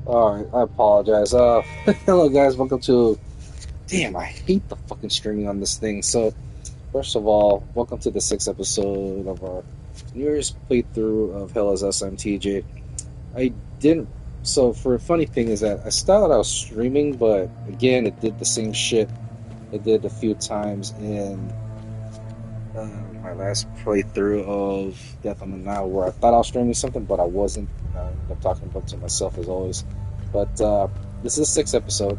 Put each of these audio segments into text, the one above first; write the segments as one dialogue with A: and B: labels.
A: Alright, I apologize. Hello guys, welcome to. Damn, I hate the fucking streaming on this thing. So, first of all, welcome to the sixth episode of our New Year's playthrough of Hell as SMTJ. I didn't. So, for a funny thing is that I started out streaming, but again, it did the same shit it did a few times in my last playthrough of Death on the Nile, where I thought I was streaming something, but I wasn't. I ended up talking about it to myself as always. But this is the sixth episode.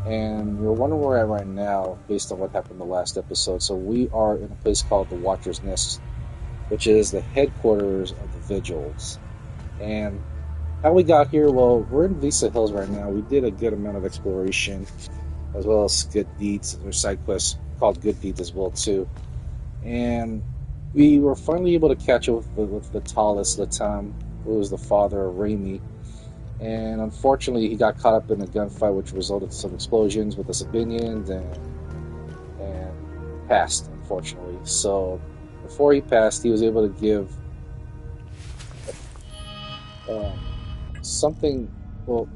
A: And you're wondering where we're at right now based on what happened the last episode. So we are in a place called the Watcher's Nest, which is the headquarters of the Vigils. And how we got here, well, we're in Visa Hills right now. We did a good amount of exploration as well as good deeds. There's side quests called good deeds as well too. And we were finally able to catch up with the tallest Latam, who was the father of Rémi, and unfortunately he got caught up in a gunfight which resulted in some explosions with the civilians and passed, unfortunately. So before he passed, he was able to give um, something, well,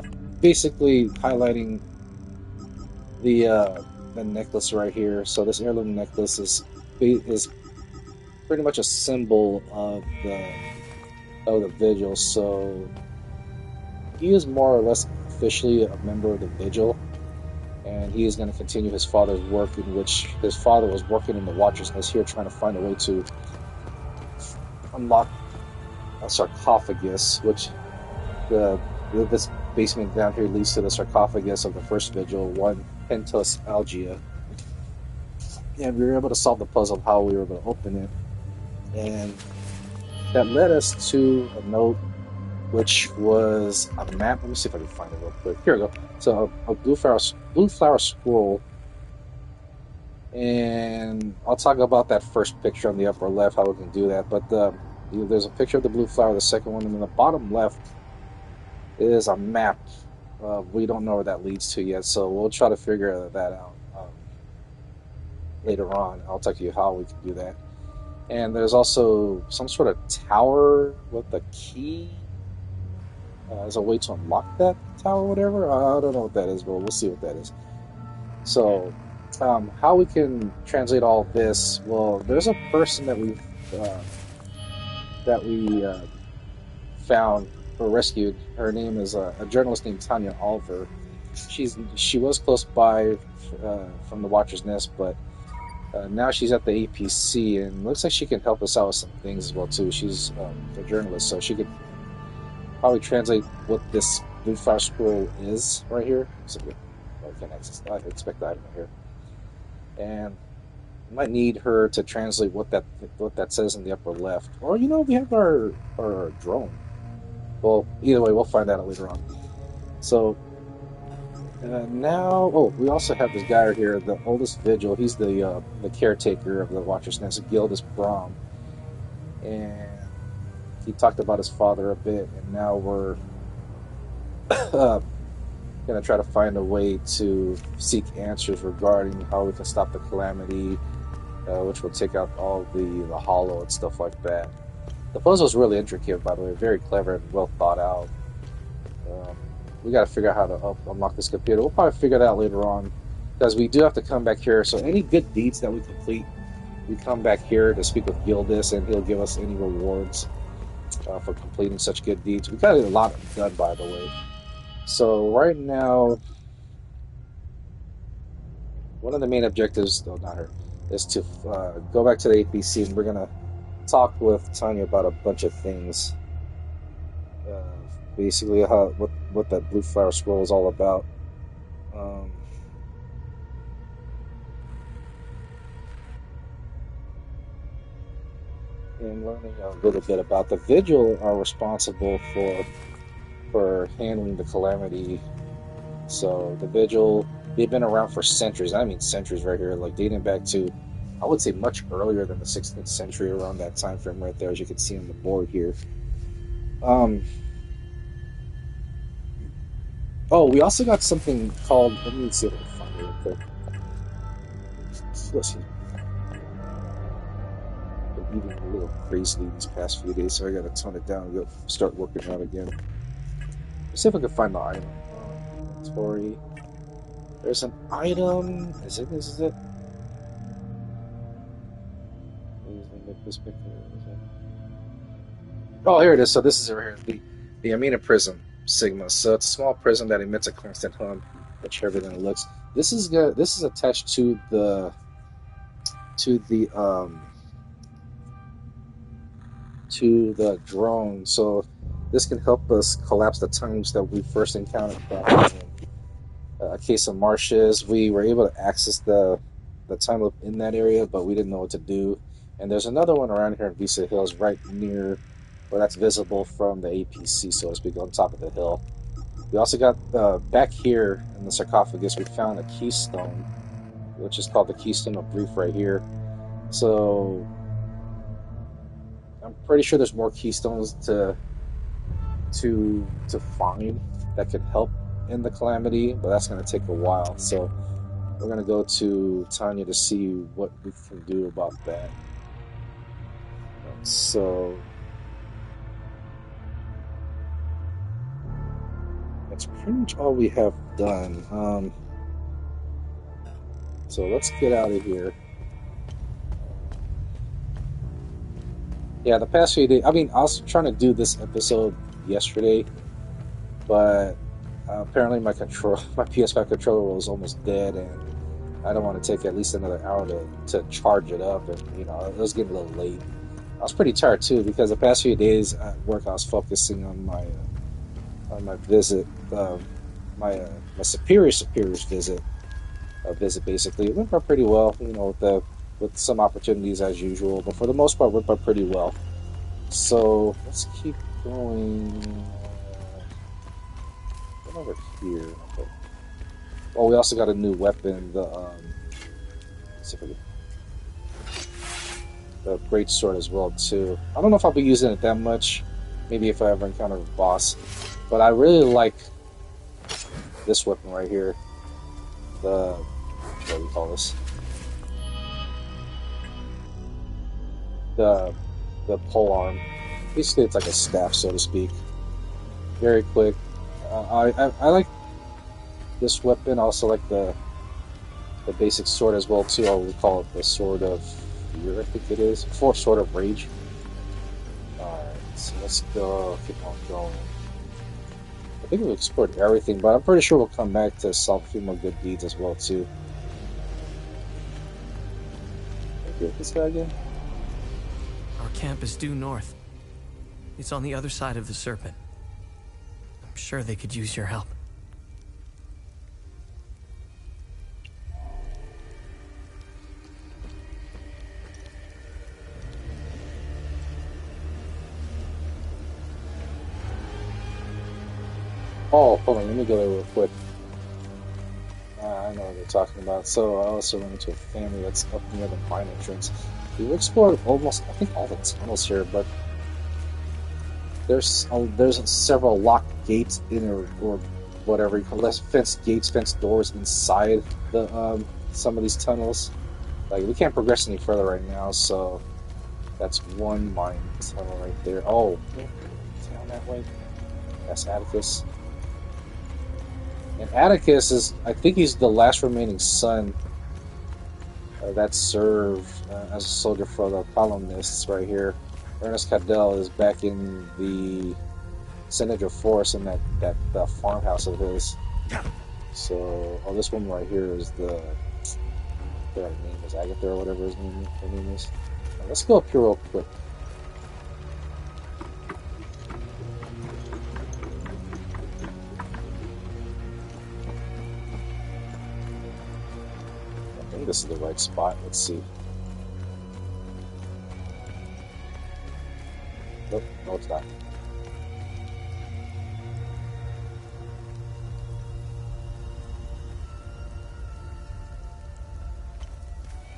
A: basically highlighting the necklace right here. So this heirloom necklace is pretty much a symbol of the vigil. So he is more or less officially a member of the vigil, and he is going to continue his father's work, in which his father was working in the Watcher's Nest here, trying to find a way to unlock a sarcophagus, which the this basement down here leads to the sarcophagus of the first vigil, one Pentos Algia. And we were able to solve the puzzle of how we were able to open it, and that led us to a note, which was a map. Let me see if I can find it real quick. Here we go. So a blue flower scroll, and I'll talk about that first picture on the upper left, how we can do that. But there's a picture of the blue flower, the second one, and then the bottom left is a map. We don't know where that leads to yet, so we'll try to figure that out later on. I'll talk to you how we can do that. And there's also some sort of tower with a key as a way to unlock that tower or whatever. I don't know what that is, but we'll see what that is. So, how we can translate all this? Well, there's a person uh, that we found or rescued. Her name is a journalist named Tanya Alver. She was close by from the Watcher's Nest, but now she's at the APC, and looks like she can help us out with some things as well too. She's a journalist, so she could probably translate what this blue fire scroll is right here. So I can access. I expect that right here, and I might need her to translate what that says in the upper left. Or we have our drone. Well, either way, we'll find out later on. So now, oh, we also have this guy right here, the oldest vigil. He's the caretaker of the Watcher's Nest, Gildus Brom, and he talked about his father a bit, and now we're gonna try to find a way to seek answers regarding how we can stop the calamity, which will take out all the hollow and stuff like that. The puzzle is really intricate, by the way, very clever and well thought out. Um, we got to figure out how to unlock this computer. We'll probably figure that out later on, because we do have to come back here. So any good deeds that we complete, we come back here to speak with Gildus, and he'll give us any rewards for completing such good deeds. We got a lot done, by the way. So right now, one of the main objectives, though not her, is to go back to the APC, and we're gonna talk with Tanya about a bunch of things. Uh, Basically, what that blue flower scroll is all about. Um, and learning a little bit about the vigil are responsible for handling the calamity. So the vigil, they've been around for centuries. I mean centuries right here, like dating back to, I would say, much earlier than the 16th century, around that time frame right there, as you can see on the board here. Um, oh, we also got something called. Let me see if I can find it real quick. Listen, I've been eating a little crazily these past few days, so I got to tone it down and go start working out again. see if I can find the item. Inventory. There's an item. Is it? Is it? Oh, here it is. So this is right here. The Amina Prism Sigma. So it's a small prism that emits a constant hum, which everything looks. This is good. This is attached to the to the um to the drone. So this can help us collapse the times that we first encountered a case of marshes. We were able to access the time loop in that area, but we didn't know what to do. And there's another one around here in Visa Hills, right near where that's visible from the APC, so to speak, on top of the hill. We also got back here in the sarcophagus, we found a keystone, which is called the Keystone of Grief right here. So I'm pretty sure there's more keystones to find that could help in the calamity, but that's going to take a while. So we're going to go to Tanya to see what we can do about that. So that's pretty much all we have done. So let's get out of here. Yeah, the past few days, I mean, I was trying to do this episode yesterday, but apparently my PS5 controller was almost dead, and I don't want to take at least another hour to charge it up, and it was getting a little late. I was pretty tired too because the past few days at work I was focusing on my visit, my superior's visit basically. It went by pretty well, with some opportunities as usual, but for the most part, it went by pretty well. So let's keep going. Over here. Okay. Oh, we also got a new weapon, the great sword as well too. I don't know if I'll be using it that much. Maybe if I ever encounter a boss, but I really like this weapon right here. What do we call this? The pole arm. Basically, it's like a staff, so to speak. Very quick. I like this weapon. Also like the basic sword as well too. I would call it the Sword of Fear, I think it is. Sword of Rage. Alright, so let's go. Keep on going. I think we've explored everything, but I'm pretty sure we'll come back to solve a few more good deeds as well too. Okay, this guy again.
B: Our camp is due north. It's on the other side of the Serpent. I'm sure they could use your help.
A: Oh, hold on, let me go there real quick. I know what they're talking about. So I also run into a family that's up near the mine entrance. We've explored almost, I think, all the tunnels here, but there's several locked gates in or whatever you call it, fenced gates, fenced doors inside the some of these tunnels. Like, we can't progress any further right now, so that's one mine tunnel right there. Oh, down that way. That's Atticus. And Atticus is, I think he's the last remaining son that served as a soldier for the colonists right here. Ernest Cadell is back in the Senator Force in that farmhouse of his. So, this one right here is their name is Agatha or whatever her name is. Now, let's go up here real quick. I think this is the right spot. Let's see. Nope, no, it's not.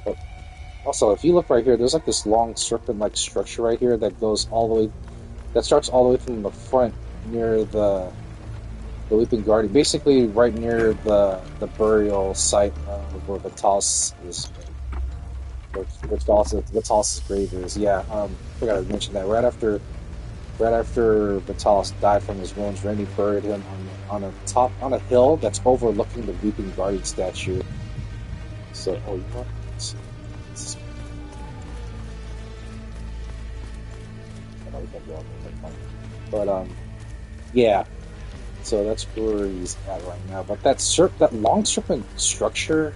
A: Oh. Also, if you look right here, there's like this long serpent-like structure right here that goes all the way, that starts all the way from the front near the Weeping Guardian, basically right near the burial site where Vitalis is, where Vitalis' grave is. Yeah, forgot to mention that. Right after Right after Vitalis died from his wounds, Rémi buried him on a hill that's overlooking the Weeping Guardian statue. So, oh, you know what? This is- I know we can't go up there, that's fine. But yeah. So that's where he's at right now. But that long serpent structure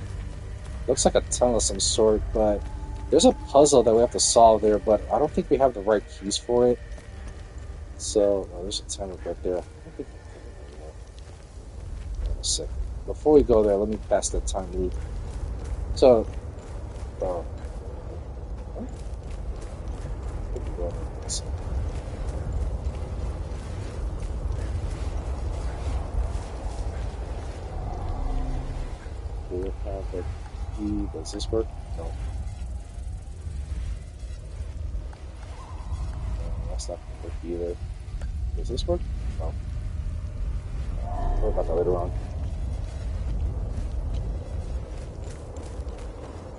A: looks like a tunnel of some sort. But there's a puzzle that we have to solve there. But I don't think we have the right keys for it. So there's a timer right there. I don't think I can go there. Wait a second. Before we go there, let me pass that time loop. So, uh, what? Let me go there. Let's see. Do we have a key? Does this work? No. No, that's not gonna work either. Does this work? No. What about that later on?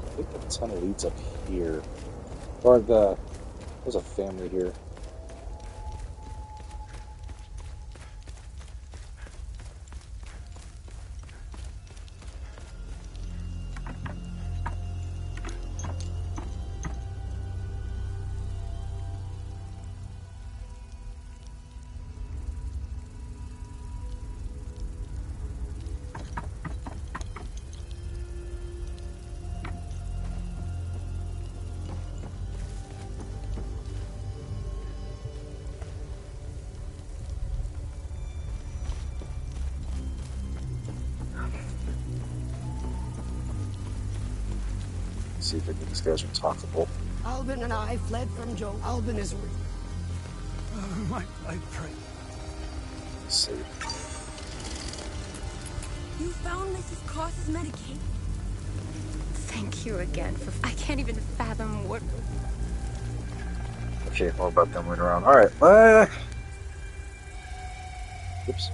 A: I think the tunnel leads up here. There's a family here. Let's see if these guys are talkable.
C: Albin and I fled from Joe. Albin is with
D: I pray.
A: Let's see.
E: You found Mrs. Cross's medication. Thank you again for... I can't even fathom what...
A: Okay, more about them later on. Alright, oops.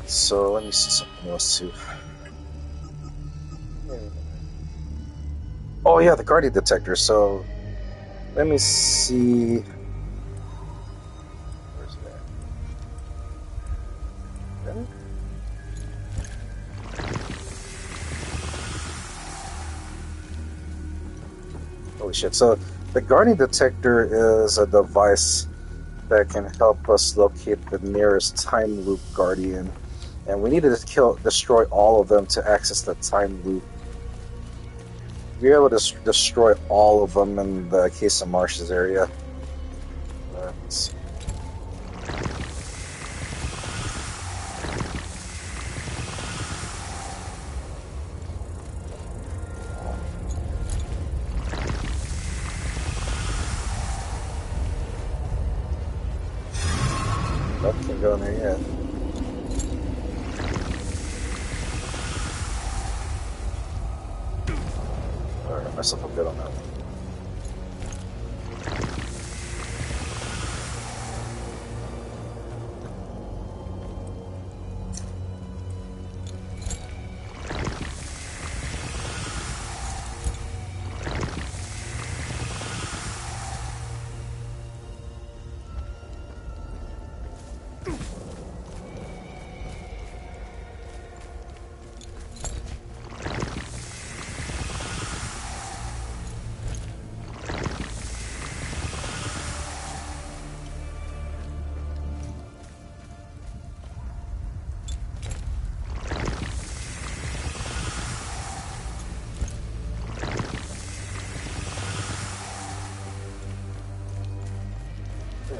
A: So let me see something else too. Oh yeah, the Guardian detector. So let me see. Where's that? Really? Holy shit! So the Guardian detector is a device that can help us locate the nearest time loop Guardian. And we need to destroy all of them to access the time loop. We're able to destroy all of them in the Case of Marshes area. Let's see. Nothing can go in there yet. Alright, myself a bit on that one.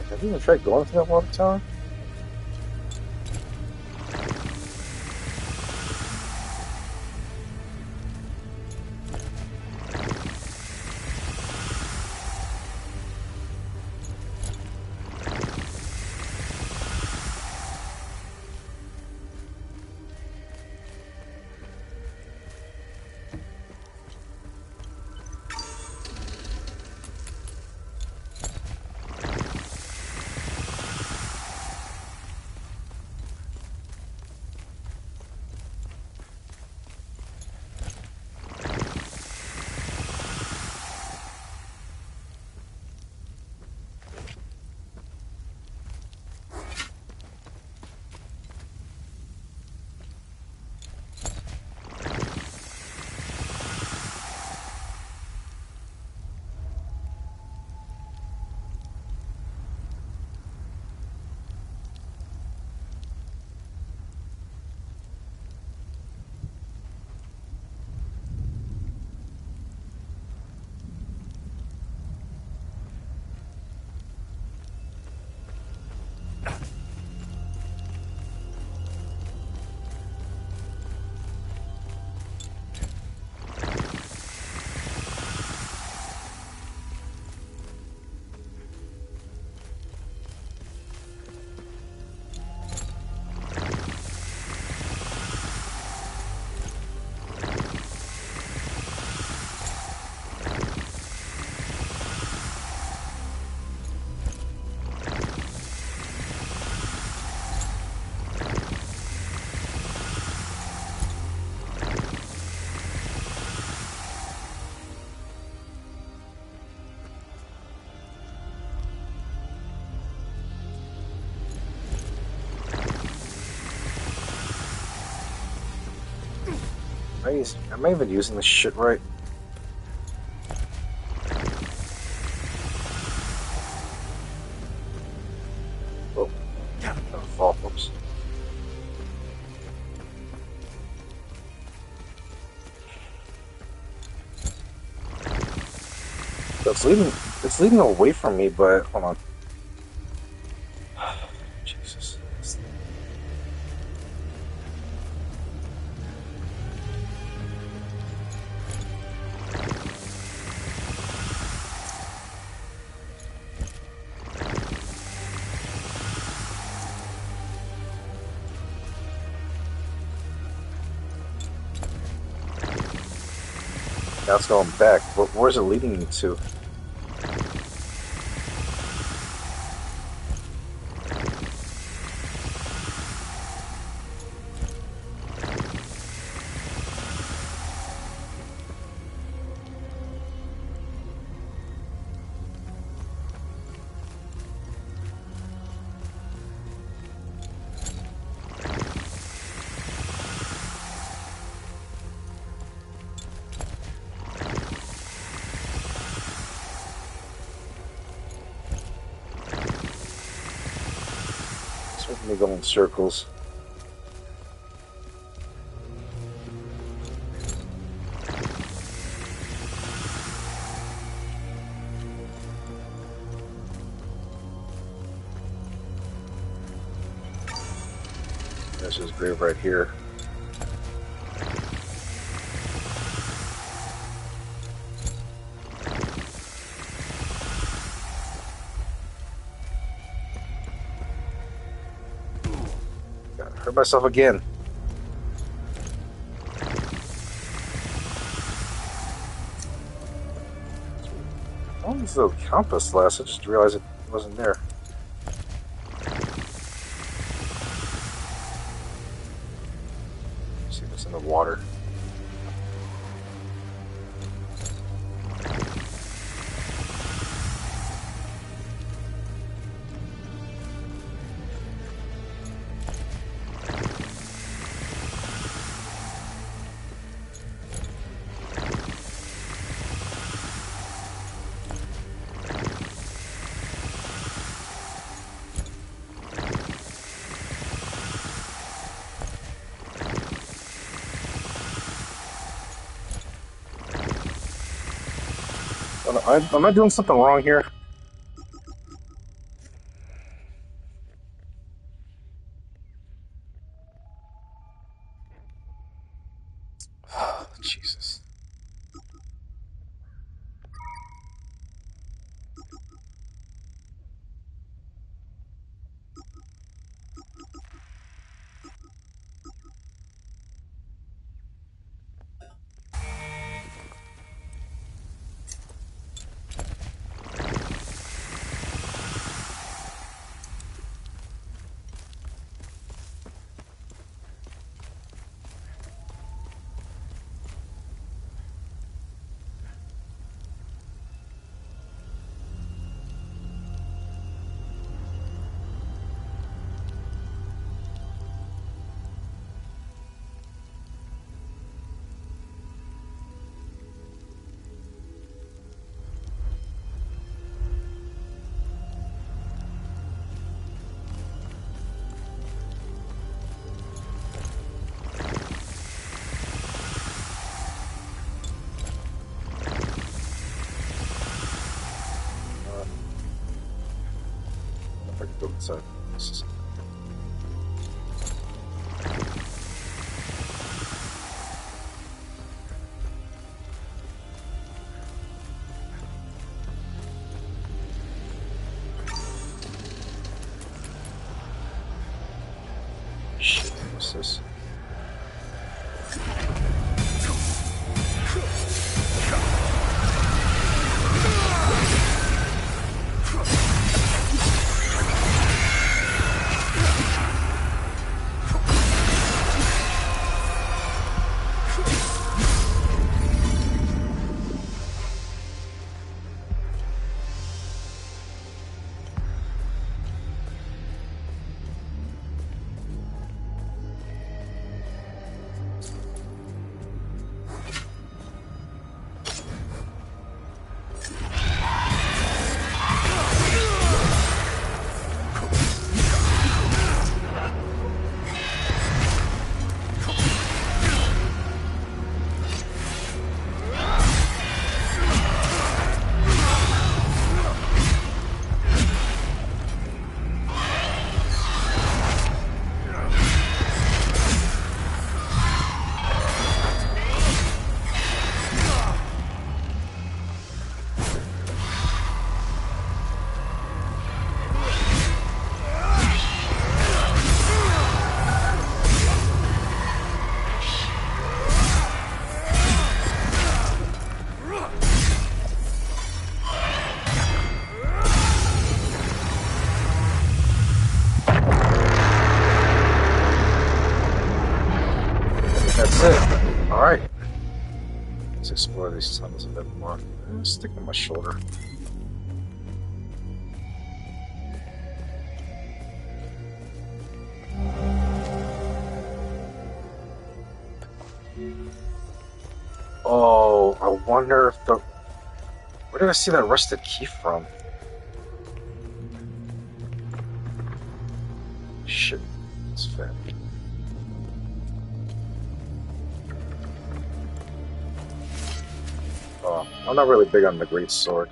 A: Have you even tried going to that water tower? Am I even using this shit right? Oh, don't fall, folks. So it's leading away from me, but hold on. Jesus. Now it's going back. Where's it leading me to? It's making me go in circles. There's his grave right here. God, I hurt myself again. How long does the compass last? I just realized it wasn't there. Let's see if it's in the water. Am I doing something wrong here? Jesus. If I can go inside. Shit, what's this? Let's explore these tunnels a bit more. Stick on my shoulder. Oh, I wonder if the... Where did I see that rusted key from? Shit, it's fat. Oh, I'm not really big on the great sword.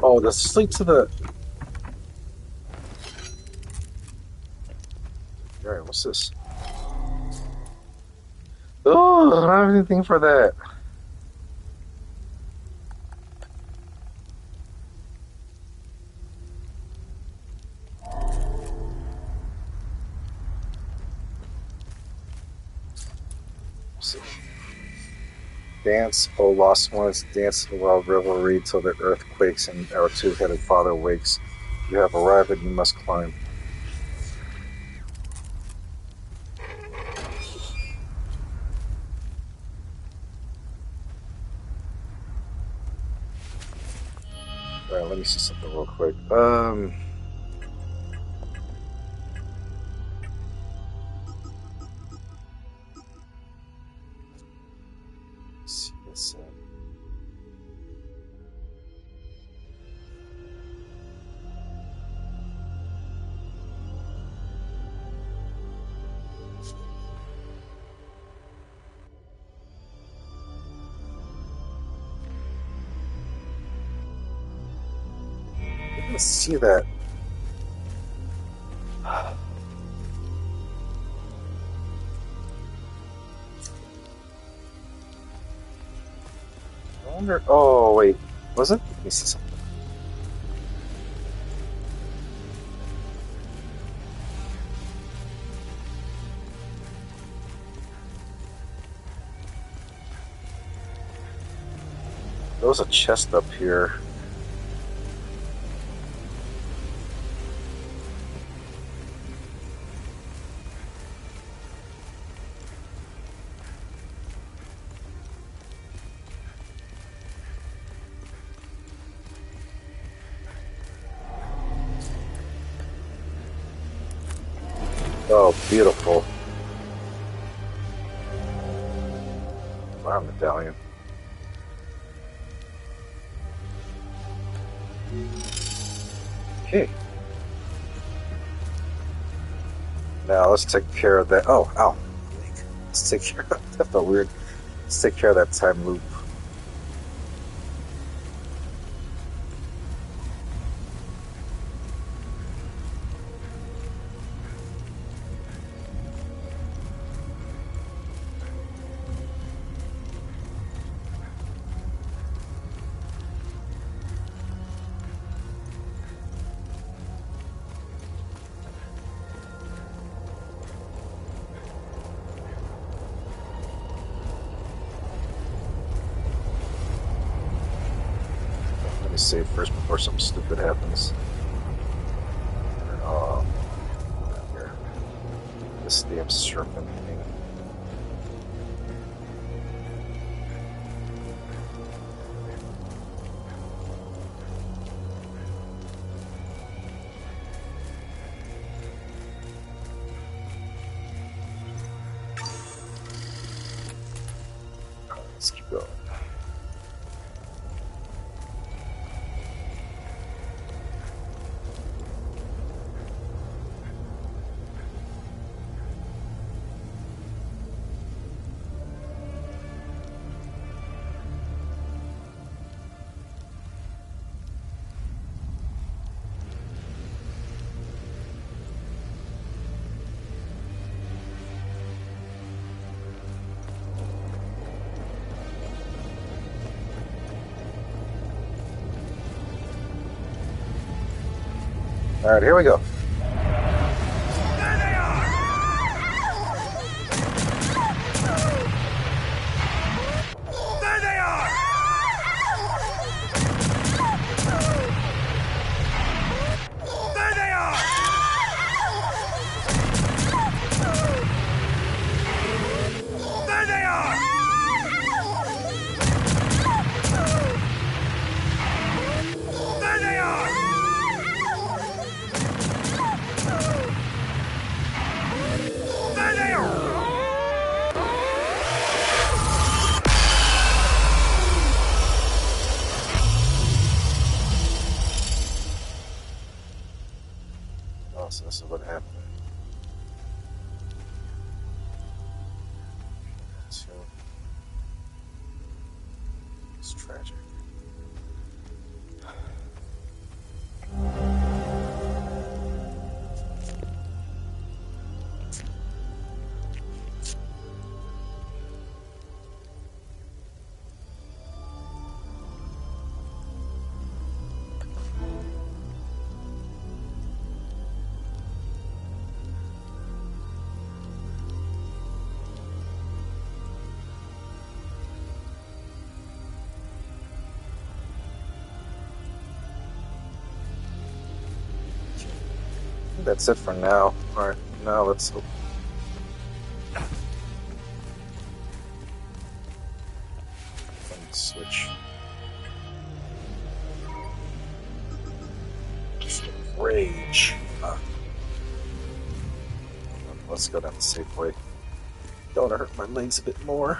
A: Oh, let's lead to the... Alright, what's this? Oh, I don't have anything for that. What's it? Dance, oh lost ones, dance the wild revelry till the earth quakes and our two-headed father wakes. You have arrived and you must climb. Alright, let me see something real quick. Let's see this. I didn't see that. I wonder. Oh, wait. Was it? Let me see something. There was a chest up here. Oh, beautiful. Wow, medallion. Okay. Now let's take care of that. Oh, ow. Let's take care of that. Felt weird. Let's take care of that time loop. Save first before something stupid happens. Oh, here. This damn serpent thing. Let's keep going. Alright, here we go. So this is what happened. It's tragic. That's it for now. Alright, now let's hope. Switch. Rage. Let's go down the safe way. Don't hurt my legs a bit more.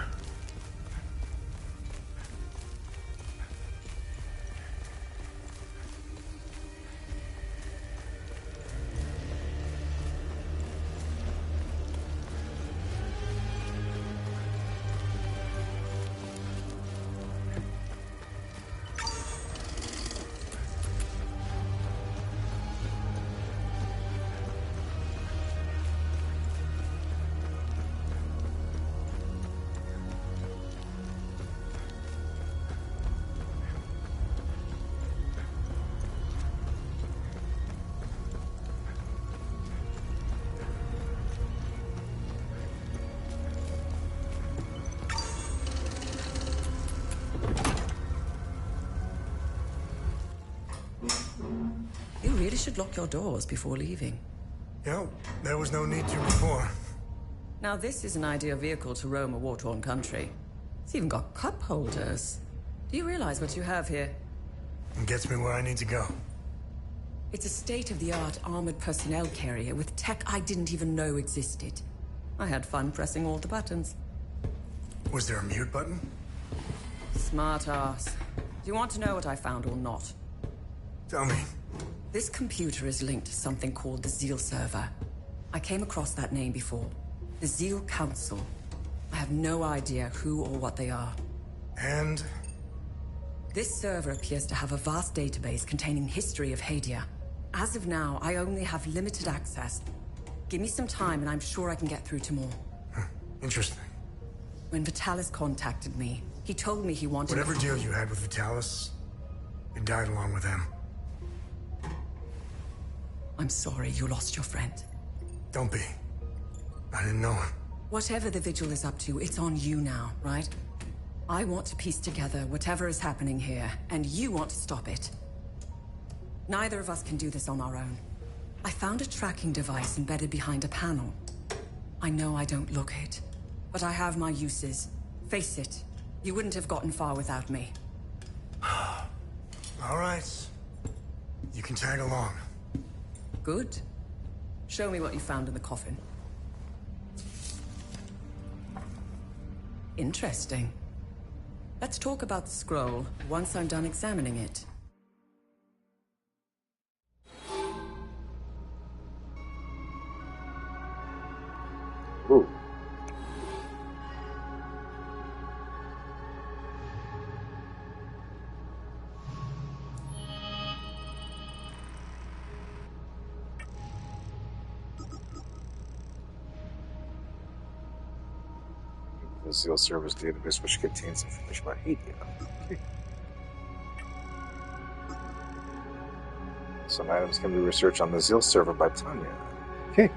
F: You really should lock your doors before leaving.
D: Yeah, there was no need to before.
F: Now this is an ideal vehicle to roam a war-torn country. It's even got cup holders. Do you realize what you have here?
D: It gets me where I need to go.
F: It's a state-of-the-art armored personnel carrier with tech I didn't even know existed. I had fun pressing all the buttons.
D: Was there a mute button?
F: Smart ass. Do you want to know what I found or not?
D: Tell me.
F: This computer is linked to something called the Zeal server. I came across that name before. The Zeal Council. I have no idea who or what they are.
D: And?
F: This server appears to have a vast database containing history of Hadia. As of now, I only have limited access. Give me some time and I'm sure I can get through to more.
D: Interesting.
F: When Vitalis contacted me, he told me he wanted...
D: Whatever deal you had with Vitalis, it died along with him.
F: I'm sorry you lost your friend.
D: Don't be. I didn't know him.
F: Whatever the Vigil is up to, it's on you now, right? I want to piece together whatever is happening here, and you want to stop it. Neither of us can do this on our own. I found a tracking device embedded behind a panel. I know I don't look it, but I have my uses. Face it, you wouldn't have gotten far without me.
D: All right. You can tag along.
F: Good. Show me what you found in the coffin. Interesting. Let's talk about the scroll once I'm done examining it.
A: Ooh. The Zeal Service database, which contains information about Hadia. Okay. Some items can be researched on the Zeal server by Tanya. Okay.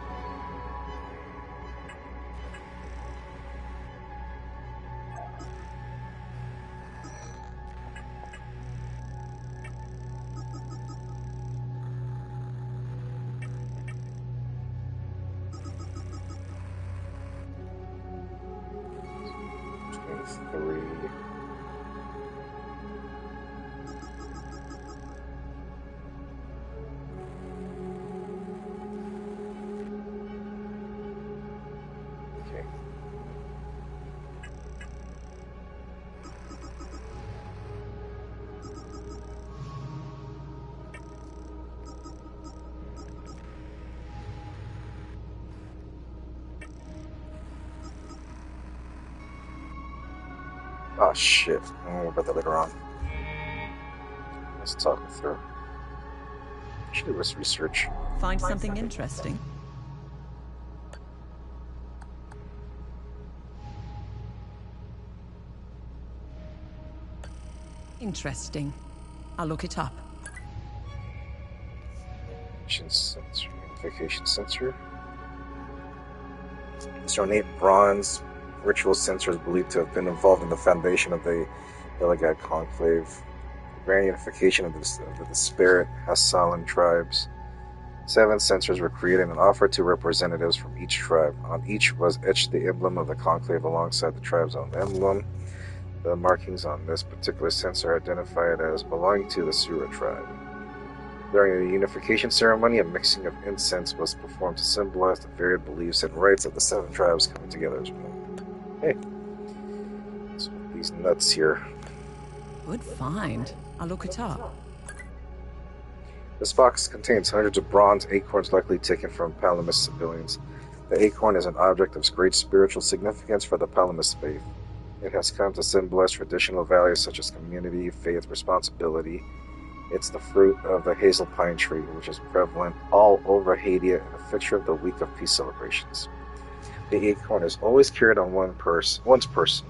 A: Oh shit. I'll worry about that later on. Let's talk it through. Should do this research.
F: Find something interesting? Interesting. I'll look it up.
A: Vacation sensor. This ornate bronze ritual sensor is believed to have been involved in the foundation of the Delegate Conclave, the grand unification of the disparate Hassalan tribes. 7 sensors were created and offered to representatives from each tribe. On each was etched the emblem of the Conclave alongside the tribe's own emblem. The markings on this particular sensor identify it as belonging to the Sura tribe. During the unification ceremony, a mixing of incense was performed to symbolize the varied beliefs and rites of the 7 tribes coming together as one. Hey, so these nuts here.
F: Good find. I'll look it up.
A: This box contains hundreds of bronze acorns likely taken from Palamas civilians. The acorn is an object of great spiritual significance for the Palamas faith. It has come to symbolize traditional values such as community, faith, responsibility. It's the fruit of the hazel pine tree, which is prevalent all over Hadia and a fixture of the Week of Peace celebrations. The acorn is always carried on one's person.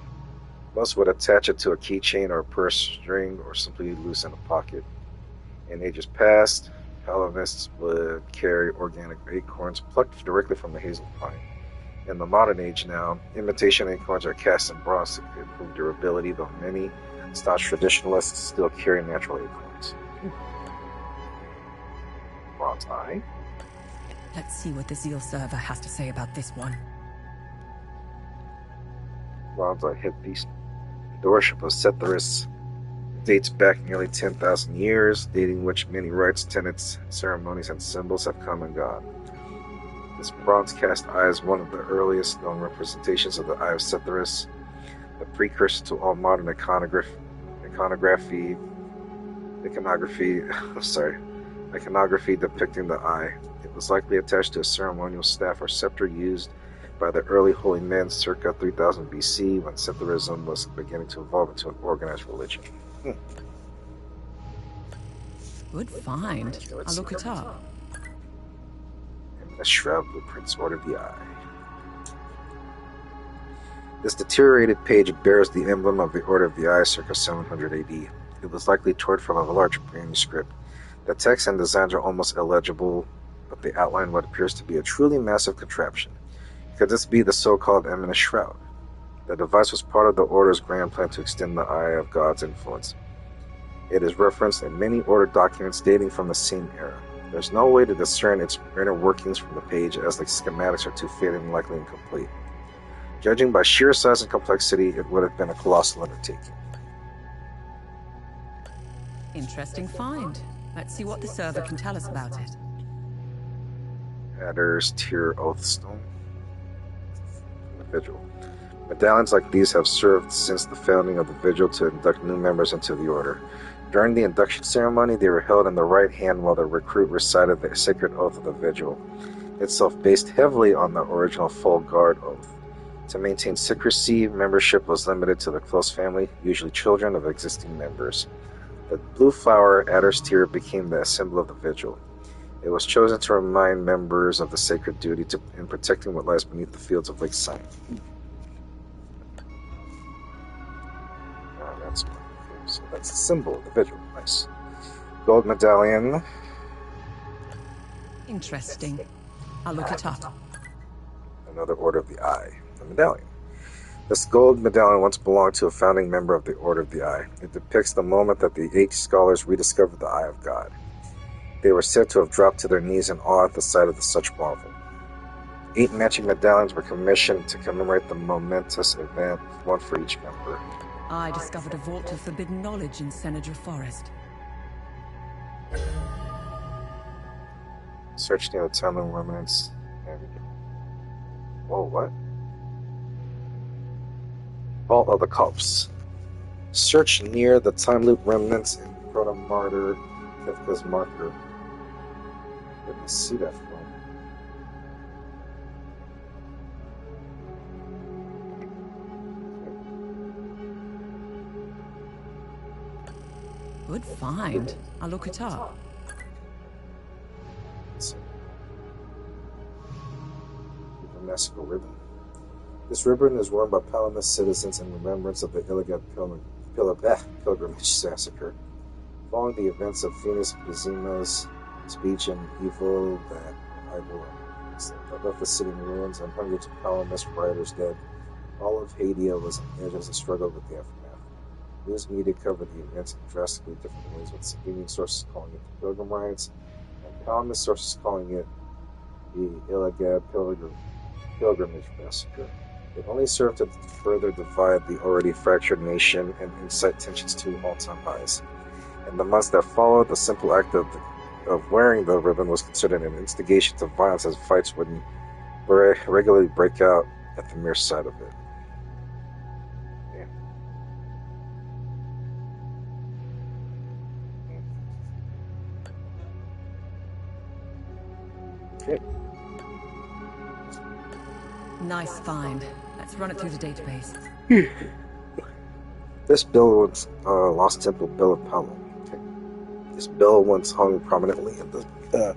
A: Most would attach it to a keychain or a purse string or simply loose in a pocket. In ages past, Palamists would carry organic acorns plucked directly from the hazel pine. In the modern age now, imitation acorns are cast in bronze to improve durability, though many staunch traditionalists still carry natural acorns. Bronze eye.
F: Let's see what the Zeal server has to say about this one.
A: Bronze eye headpiece. The worship of Setharis dates back nearly 10,000 years, dating which many rites, tenets, ceremonies, and symbols have come and gone. This bronze cast eye is one of the earliest known representations of the Eye of Setharis, the precursor to all modern iconography depicting the eye. It was likely attached to a ceremonial staff or scepter used by the early holy men circa 3000 BC when Setharism was beginning to evolve into an organized religion.
F: Good find.
A: Okay,
F: I'll look it up.
A: And the Shroud Blueprints Order of the Eye. This deteriorated page bears the emblem of the Order of the Eye circa 700 AD. It was likely torn from a large manuscript. The text and designs are almost illegible, but they outline what appears to be a truly massive contraption. Could this be the so-called Eminent Shroud? The device was part of the Order's grand plan to extend the Eye of God's influence. It is referenced in many Order documents dating from the same era. There's no way to discern its inner workings from the page, as the schematics are too faded and likely incomplete. Judging by sheer size and complexity, it would have been a colossal undertaking.
F: Interesting find. Let's see what the server can tell us about it.
A: Adder's Tear Oathstone. The Vigil. Medallions like these have served since the founding of the Vigil to induct new members into the Order. During the induction ceremony, they were held in the right hand while the recruit recited the sacred oath of the Vigil, itself based heavily on the original Full Guard oath. To maintain secrecy, membership was limited to the close family, usually children of existing members. The blue flower, Adder's Tear, became the symbol of the Vigil. It was chosen to remind members of the sacred duty in protecting what lies beneath the fields of Lake Cynon. Oh, that's one. So that's the symbol of the Vigil. Nice. Gold medallion.
F: Interesting. I'll look it up.
A: Another Order of the Eye. The medallion. This gold medallion once belonged to a founding member of the Order of the Eye. It depicts the moment that the 8 scholars rediscovered the Eye of God. They were said to have dropped to their knees in awe at the sight of such marvel. 8 matching medallions were commissioned to commemorate the momentous event, one for each member.
F: I discovered a vault of forbidden knowledge in Senator Forest.
A: Search near the Timeline remnants and... Whoa, what? Vault of the Cups. Search near the Time Loop remnants and Proto Martyr Kefka's marker. Where did I see that from?
F: Good find. I'll look it up.
A: The Massacre Ribbon. This ribbon is worn by Palamas citizens in remembrance of the Illigad Pilgrimage Massacre. Following the events of Phoenix Bezima's speech and evil that left the city in ruins and hundreds of Palamas riders dead, all of Hadia was on edge as it struggled with the aftermath. News media covered the events in drastically different ways, with Sabinian sources calling it the Pilgrim Riots, and Palamas sources calling it the Illigad Pilgrimage Massacre. It only served to further divide the already fractured nation and incite tensions to all-time highs. In the months that followed, the simple act of wearing the ribbon was considered an instigation to violence, as fights would regularly break out at the mere sight of it. Okay.
F: Nice find. Let's run it through the database.
A: This bill was Lost Temple Bill of Palom. Okay. This bill once hung prominently in the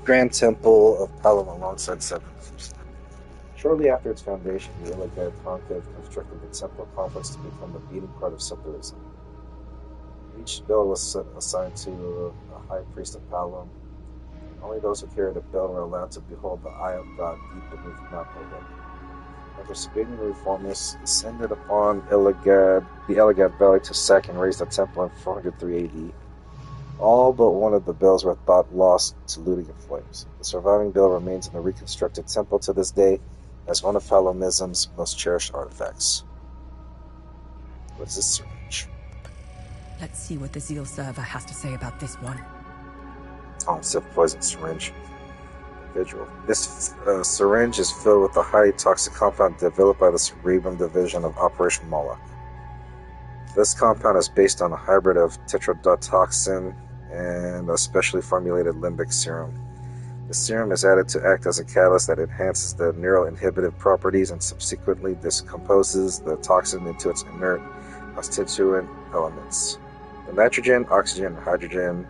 A: Grand Temple of Palom alongside 7 others. Shortly after its foundation, the Illigad Conclave constructed the temple complex to become the beating heart of secularism. Each bill was assigned to a high priest of Palom. Only those who carried a bell were allowed to behold the Eye of God deep beneath Mount Oreb. After Sabinian reformists descended upon the Illigad Valley to sack and raise the temple in 403 AD, all but one of the bells were thought lost to looting and flames. The surviving bell remains in the reconstructed temple to this day as one of Palomism's most cherished artifacts. What is this syringe?
F: Let's see what the Zeal server has to say about this one.
A: Poison syringe. Vigil. This syringe is filled with a highly toxic compound developed by the Cerebrum Division of Operation Moloch. This compound is based on a hybrid of tetrodotoxin and a specially formulated limbic serum. The serum is added to act as a catalyst that enhances the neuroinhibitive properties and subsequently decomposes the toxin into its inert constituent elements. The nitrogen, oxygen, and hydrogen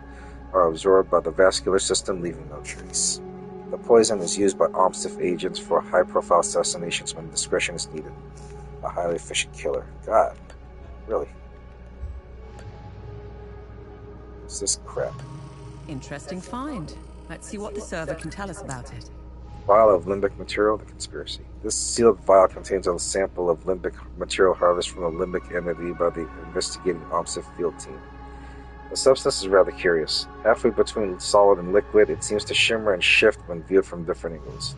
A: are absorbed by the vascular system, leaving no trace. The poison is used by OMSIF agents for high-profile assassinations when discretion is needed. A highly efficient killer. God, really? What's this crap?
F: Interesting find. Let's see what the server can tell us about it.
A: Vial of limbic material, the conspiracy. This sealed vial contains a sample of limbic material harvested from a limbic entity by the investigating OMSIF field team. The substance is rather curious. Halfway between solid and liquid, it seems to shimmer and shift when viewed from different angles.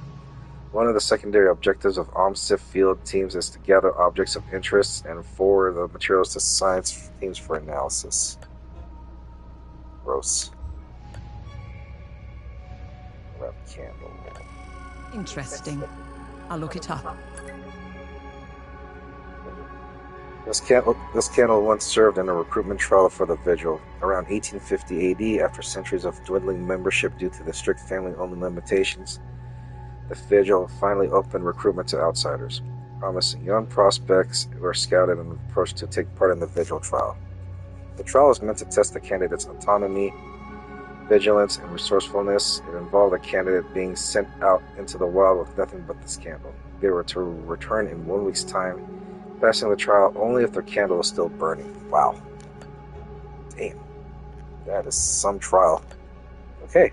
A: One of the secondary objectives of OMSIF field teams is to gather objects of interest and forward the materials to science teams for analysis. Gross. Grab a candle.
F: Interesting. I'll look it up.
A: This candle once served in a recruitment trial for the Vigil. Around 1850 AD, after centuries of dwindling membership due to the strict family-only limitations, the Vigil finally opened recruitment to outsiders. Promising young prospects were scouted and approached to take part in the Vigil trial. The trial was meant to test the candidate's autonomy, vigilance, and resourcefulness. It involved a candidate being sent out into the wild with nothing but this candle. They were to return in 1 week's time, passing the trial only if their candle was still burning. Wow. Damn. That is some trial. Okay.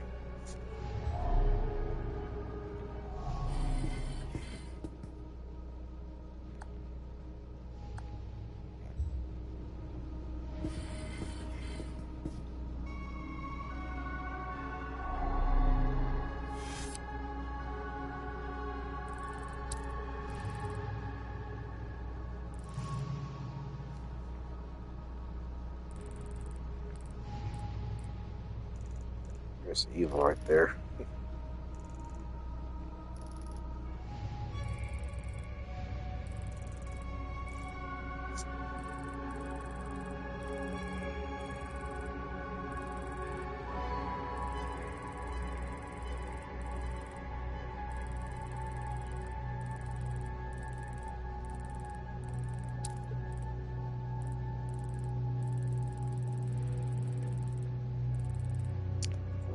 A: There's evil right there.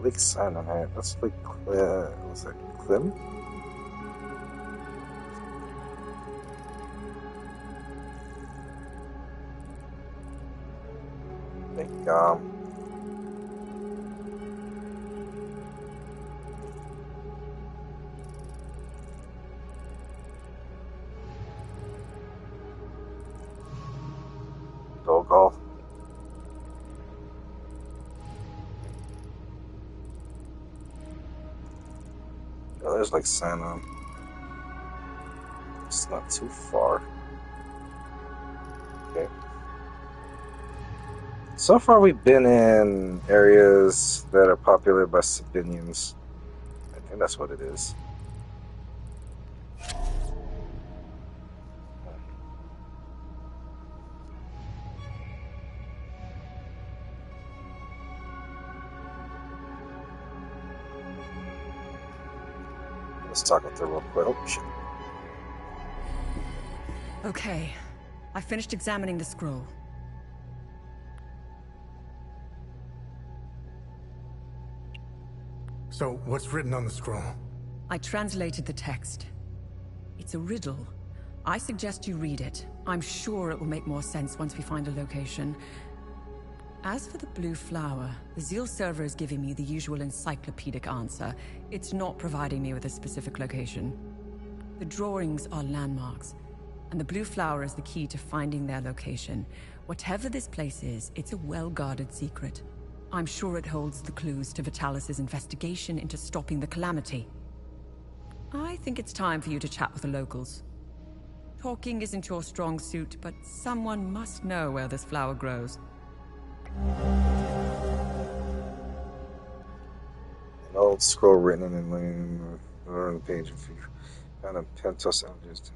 A: Lake Cynon, right? That's like, what's that, Clem? Like, Dogolf. Oh, there's like Cynon. It's not too far. Okay. So far, we've been in areas that are populated by Sabinians. I think that's what it is. Let's talk with her real quick. Oh, shit.
F: Okay. I finished examining the scroll.
D: So, what's written on the scroll?
F: I translated the text. It's a riddle. I suggest you read it. I'm sure it will make more sense once we find a location. As for the blue flower, the Zeal server is giving me the usual encyclopedic answer. It's not providing me with a specific location. The drawings are landmarks, and the blue flower is the key to finding their location. Whatever this place is, it's a well-guarded secret. I'm sure it holds the clues to Vitalis' investigation into stopping the calamity. I think it's time for you to chat with the locals. Talking isn't your strong suit, but someone must know where this flower grows.
A: An old scroll written in the page of kind of Pentos just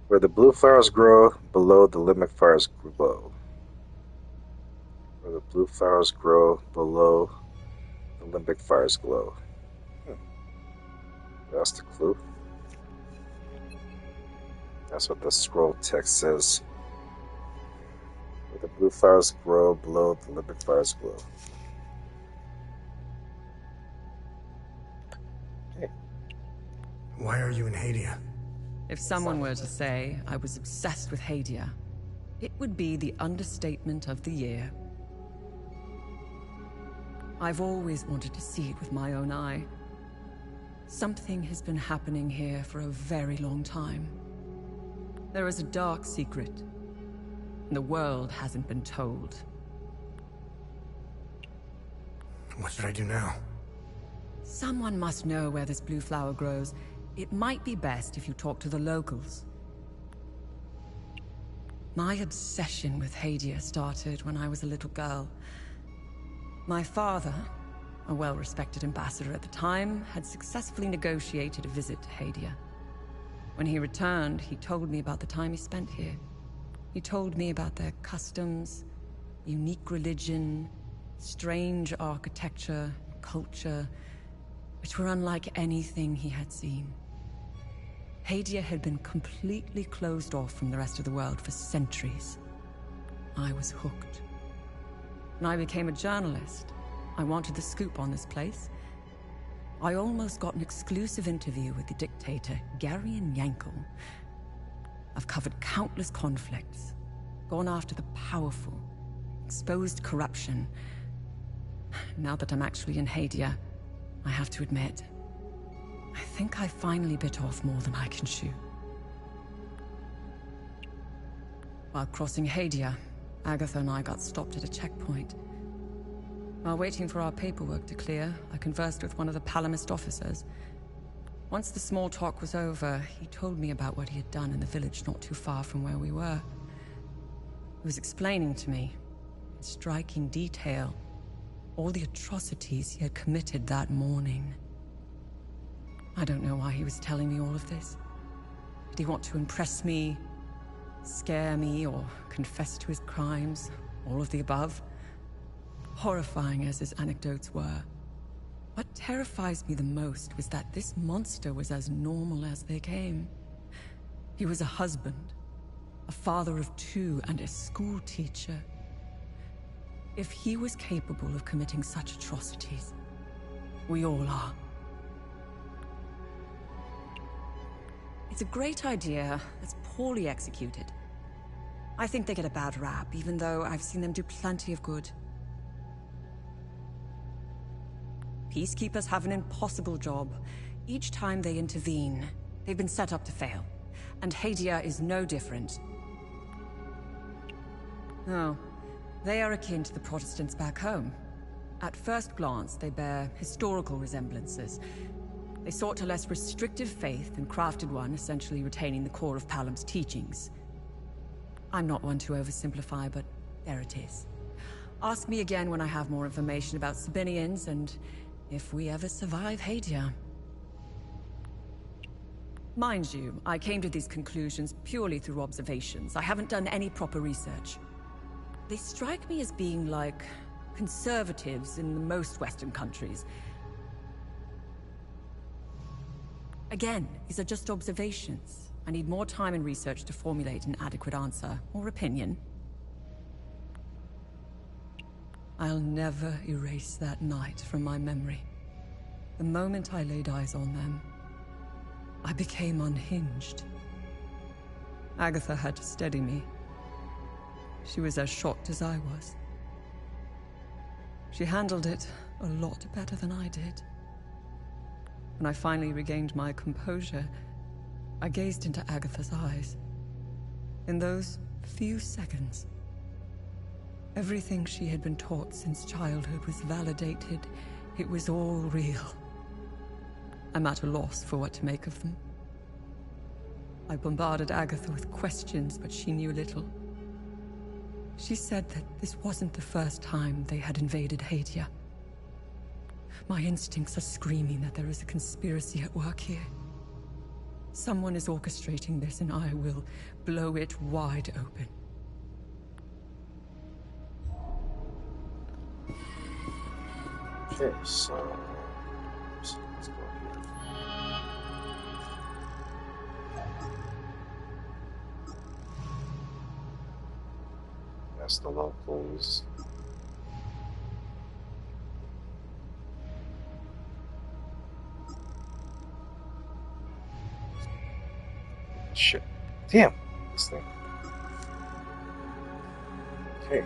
A: where the blue flowers grow, below the limbic fires glow. Where the blue flowers grow, below the limbic fires glow. That's the clue. That's what the scroll text says. Where the blue flowers grow, below the limbic fires glow.
D: Why are you in Hadia?
F: If someone were to say I was obsessed with Hadia, it would be the understatement of the year. I've always wanted to see it with my own eye. Something has been happening here for a very long time. There is a dark secret, and the world hasn't been told.
D: What should I do now?
F: Someone must know where this blue flower grows. It might be best if you talk to the locals. My obsession with Hadia started when I was a little girl. My father, a well-respected ambassador at the time, had successfully negotiated a visit to Hadia. When he returned, he told me about the time he spent here. He told me about their customs, unique religion, strange architecture, culture, which were unlike anything he had seen. Hadia had been completely closed off from the rest of the world for centuries. I was hooked. When I became a journalist, I wanted the scoop on this place. I almost got an exclusive interview with the dictator, Garion Yankel. I've covered countless conflicts, gone after the powerful, exposed corruption. Now that I'm actually in Hadia, I have to admit, I think I finally bit off more than I can chew. While crossing Hadia, Agatha and I got stopped at a checkpoint. While waiting for our paperwork to clear, I conversed with one of the Palamist officers. Once the small talk was over, he told me about what he had done in the village not too far from where we were. He was explaining to me, in striking detail, All the atrocities he had committed that morning. I don't know why he was telling me all of this. Did he want to impress me, scare me, or confess to his crimes? All of the above? Horrifying as his anecdotes were, what terrifies me the most was that this monster was as normal as they came. He was a husband, a father of 2, and a school teacher. If he was capable of committing such atrocities, we all are. It's a great idea that's poorly executed. I think they get a bad rap, even though I've seen them do plenty of good. Peacekeepers have an impossible job. Each time they intervene, they've been set up to fail. And Hadia is no different. Oh, they are akin to the Protestants back home. At first glance, they bear historical resemblances. They sought a less restrictive faith and crafted one, essentially retaining the core of Palam's teachings. I'm not one to oversimplify, but there it is. Ask me again when I have more information about Sabinians and if we ever survive Hadia. Mind you, I came to these conclusions purely through observations. I haven't done any proper research. They strike me as being like conservatives in most Western countries. Again, these are just observations. I need more time and research to formulate an adequate answer or opinion. I'll never erase that night from my memory. The moment I laid eyes on them, I became unhinged. Agatha had to steady me. She was as shocked as I was. She handled it a lot better than I did. When I finally regained my composure, I gazed into Agatha's eyes. In those few seconds, everything she had been taught since childhood was validated. It was all real. I'm at a loss for what to make of them. I bombarded Agatha with questions, but she knew little. She said that this wasn't the first time they had invaded Hadia. My instincts are screaming that there is a conspiracy at work here. Someone is orchestrating this, and I will blow it wide open.
A: Okay, so let's go here. That's the locals. Shit. Damn. This thing. Okay.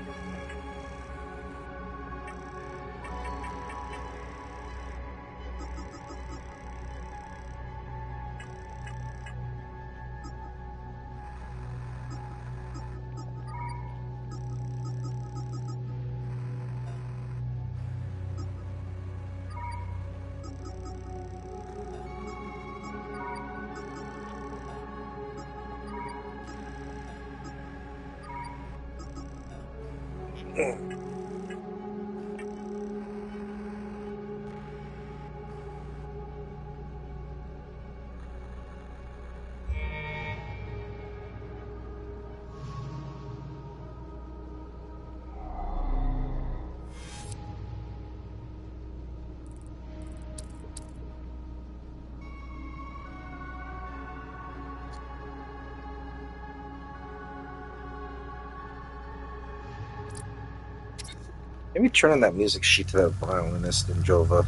A: Maybe turn on that music sheet to that violinist in Jova.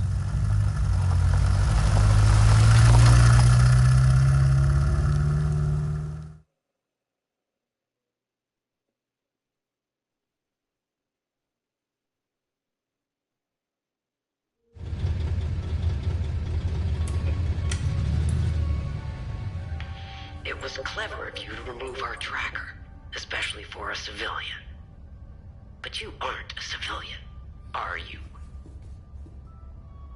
G: It was clever of you to remove our tracker, especially for a civilian. But you aren't a civilian, are you?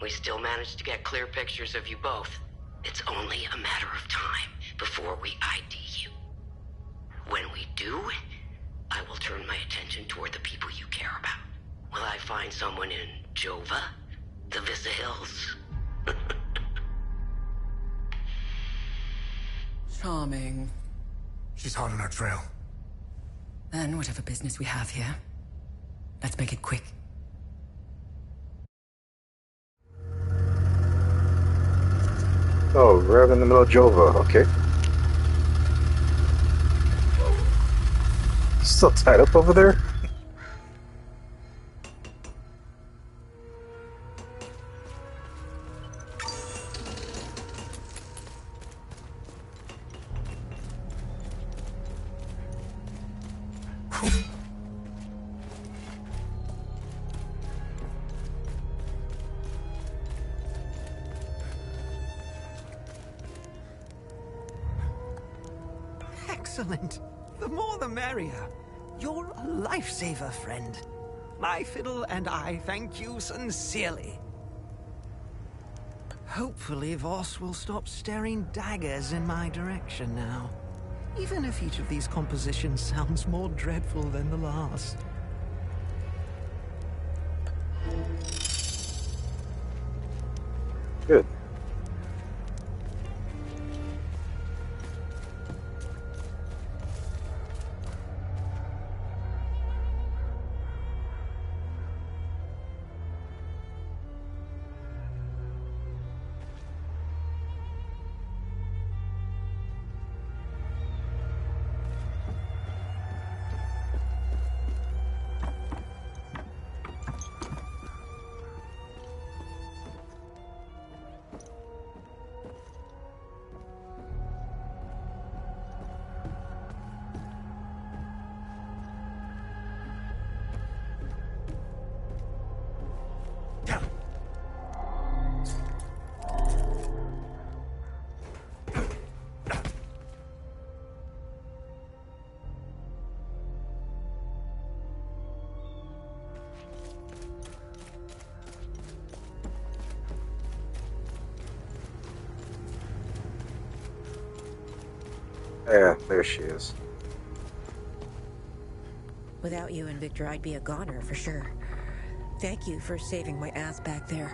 G: We still managed to get clear pictures of you both. It's only a matter of time before we ID you. When we do, I will turn my attention toward the people you care about. Will I find someone in Jova? The Vigils?
F: Charming.
D: She's hot on our trail.
F: Then whatever business we have here, let's make it quick.
A: Oh, right in the middle of Jova, okay. Still tied up over there?
H: Excellent. The more the merrier. You're a lifesaver, friend. My fiddle and I thank you sincerely. Hopefully Voss will stop staring daggers in my direction now. Even if each of these compositions sounds more dreadful than the last.
A: Good. Yeah, there she is.
I: Without you and Victor, I'd be a goner for sure. Thank you for saving my ass back there.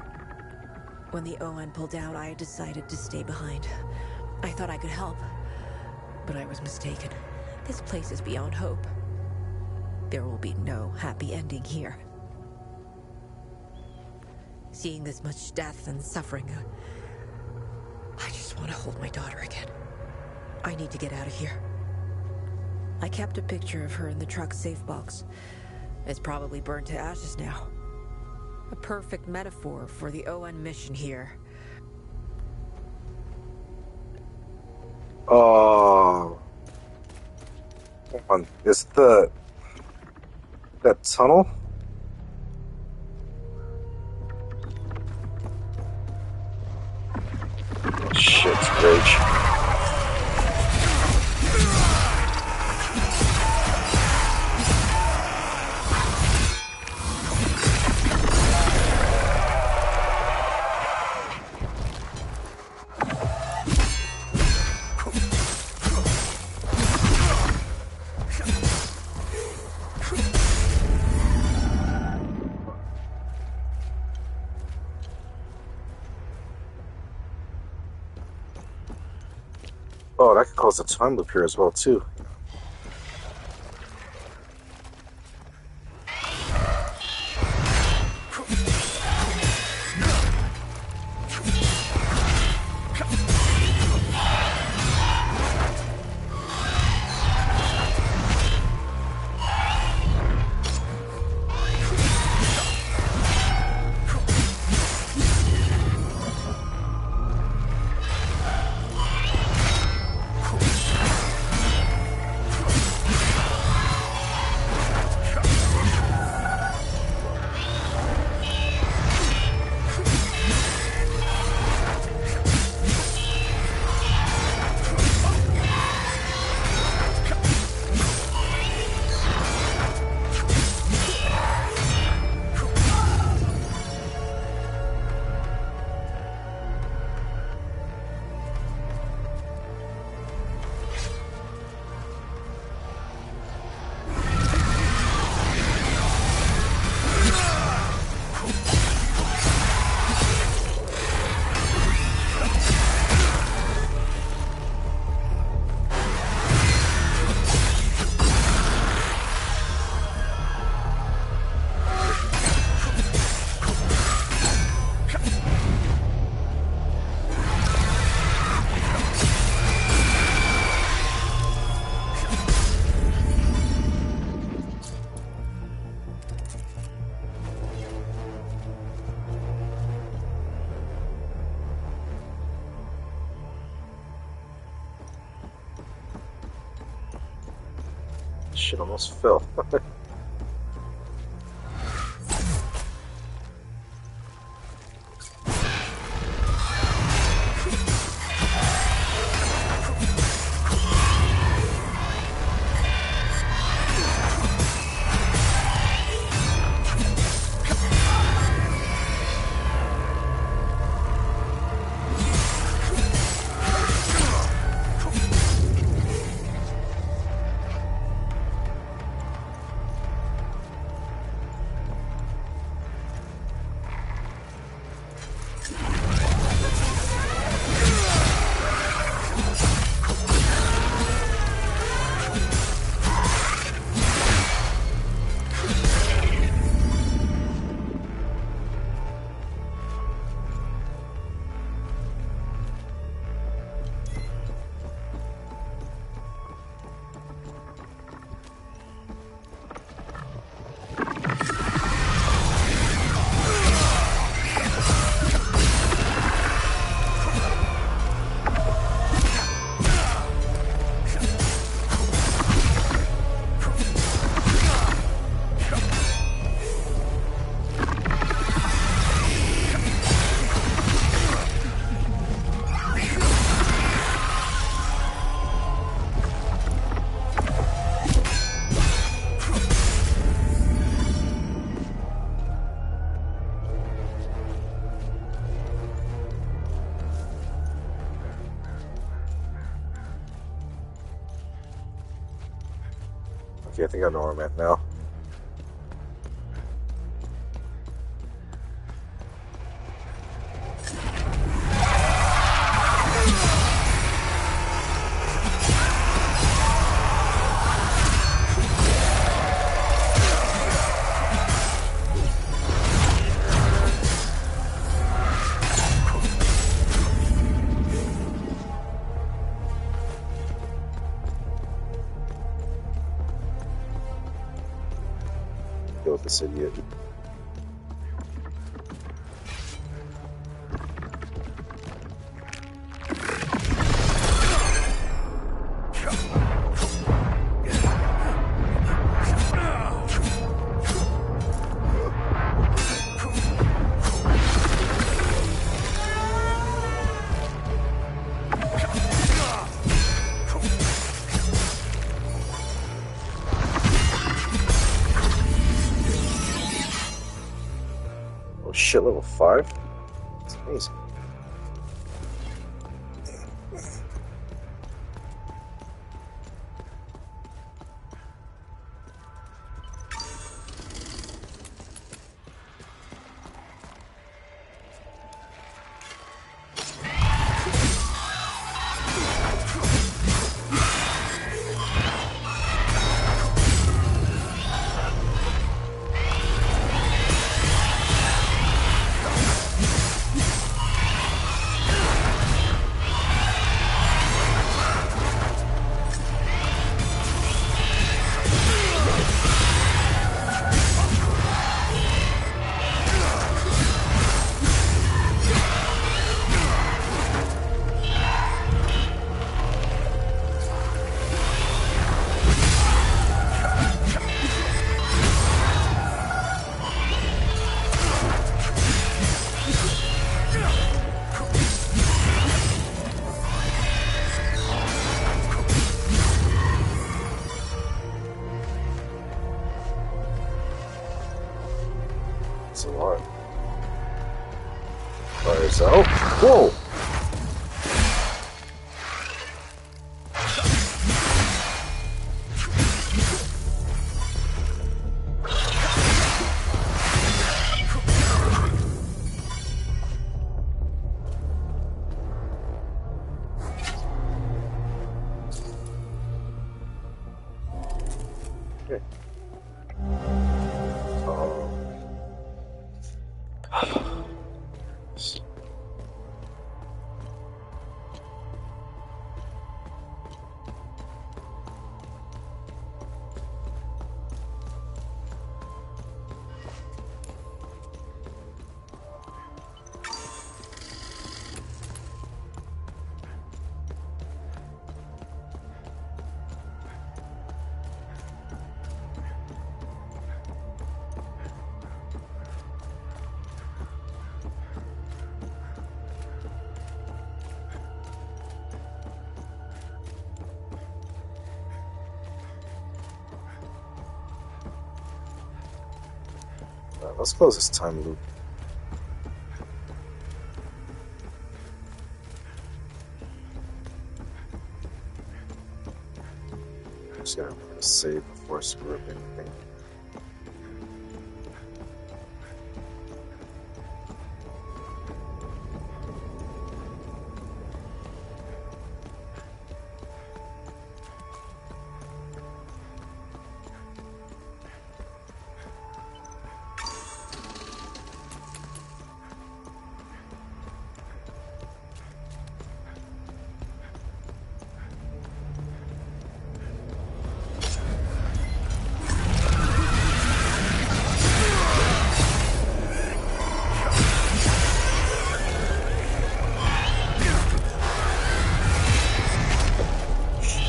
I: When the ON pulled out, I decided to stay behind. I thought I could help, but I was mistaken. This place is beyond hope. There will be no happy ending here. Seeing this much death and suffering, I just want to hold my daughter again. I need to get out of here. I kept a picture of her in the truck's safe box. It's probably burned to ashes now. A perfect metaphor for the ON mission here.
A: Oh. Hold on. Is that tunnel? Shit, rage. Oh, that could cause a time loop here as well, too. Shit almost fell. Okay, I think I know where I'm at now. Kill this idiot. Shit, level 5? That's amazing. It's a lot. Fires out. Whoa! Okay. Let's close this time loop. Just gotta save before I screw up anything.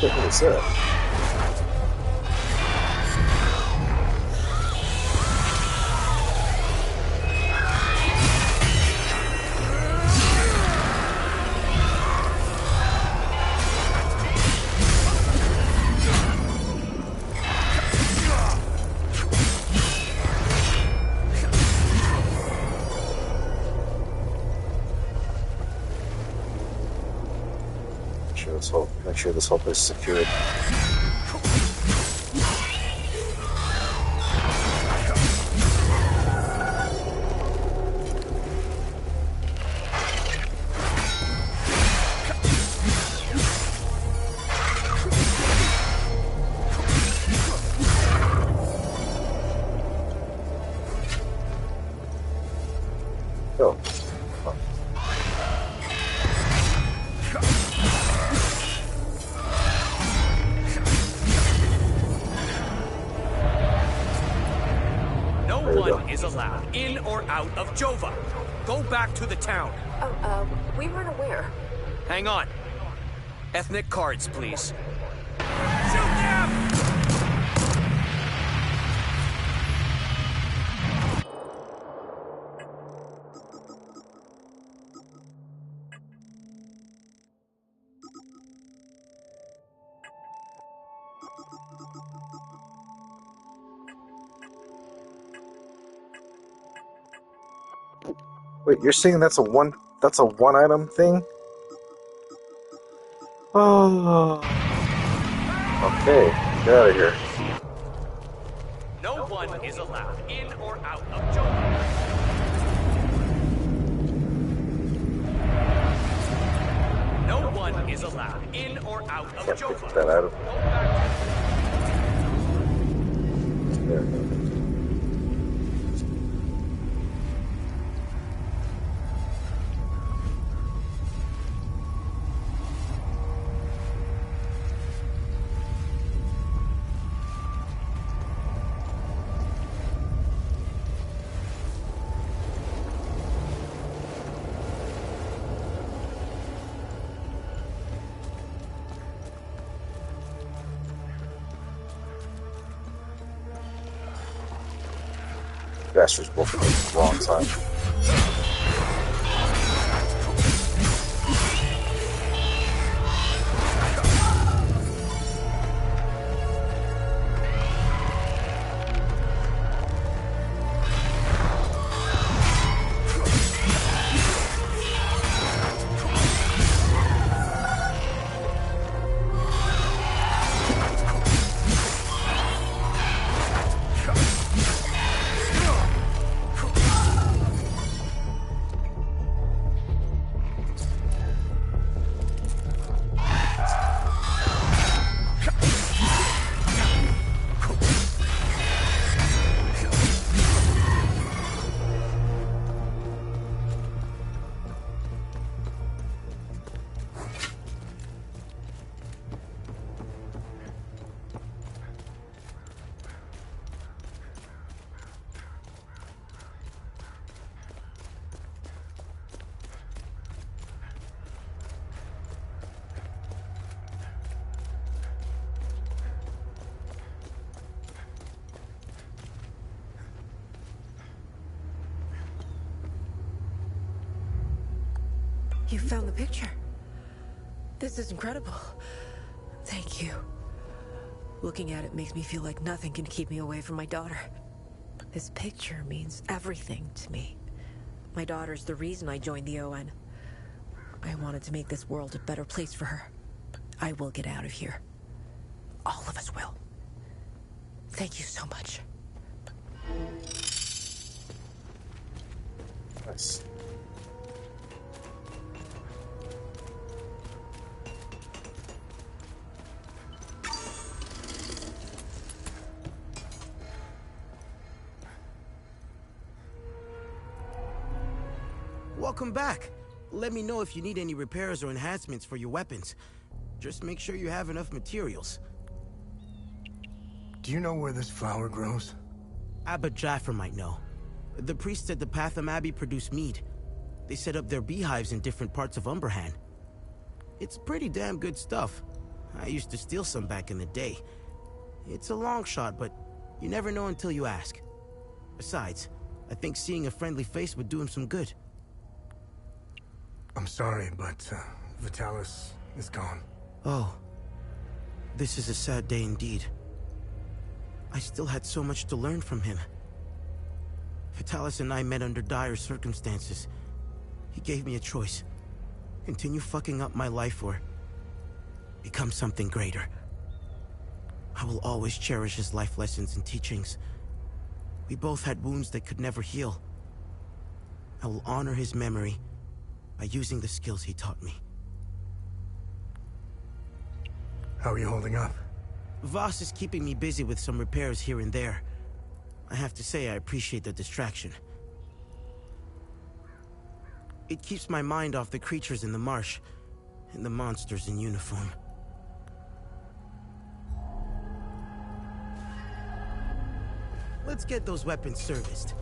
A: What was that? Make sure this whole place is secured. Go.
J: Is allowed in or out of Jova. Go back to the town.
I: We weren't aware.
J: Hang on. Ethnic cards, please. Shoot them!
A: Wait, you're saying that's a one item thing? Oh. Okay, get out of here.
J: No one is allowed in or out of Jova. No one is allowed in or out of
A: Can't
J: Jova.
A: pick that item. There we go. Bastards both at the wrong time.
I: You found the picture. This is incredible. Thank you. Looking at it makes me feel like nothing can keep me away from my daughter. This picture means everything to me. My daughter's the reason I joined the ON. I wanted to make this world a better place for her. I will get out of here. All of us will. Thank you so much.
A: Nice.
K: Welcome back. Let me know if you need any repairs or enhancements for your weapons. Just make sure you have enough materials.
D: Do you know where this flower grows?
K: Abbot Jaffer might know. The priests at the Patham Abbey produce mead. They set up their beehives in different parts of Umberhan. It's pretty damn good stuff. I used to steal some back in the day. It's a long shot, but you never know until you ask. Besides, I think seeing a friendly face would do him some good.
D: I'm sorry, but Vitalis is gone.
K: Oh. This is a sad day indeed. I still had so much to learn from him. Vitalis and I met under dire circumstances. He gave me a choice. Continue fucking up my life or become something greater. I will always cherish his life lessons and teachings. We both had wounds that could never heal. I will honor his memory by using the skills he taught me.
D: How are you holding up?
K: Voss is keeping me busy with some repairs here and there. I have to say I appreciate the distraction. It keeps my mind off the creatures in the marsh and the monsters in uniform. Let's get those weapons serviced.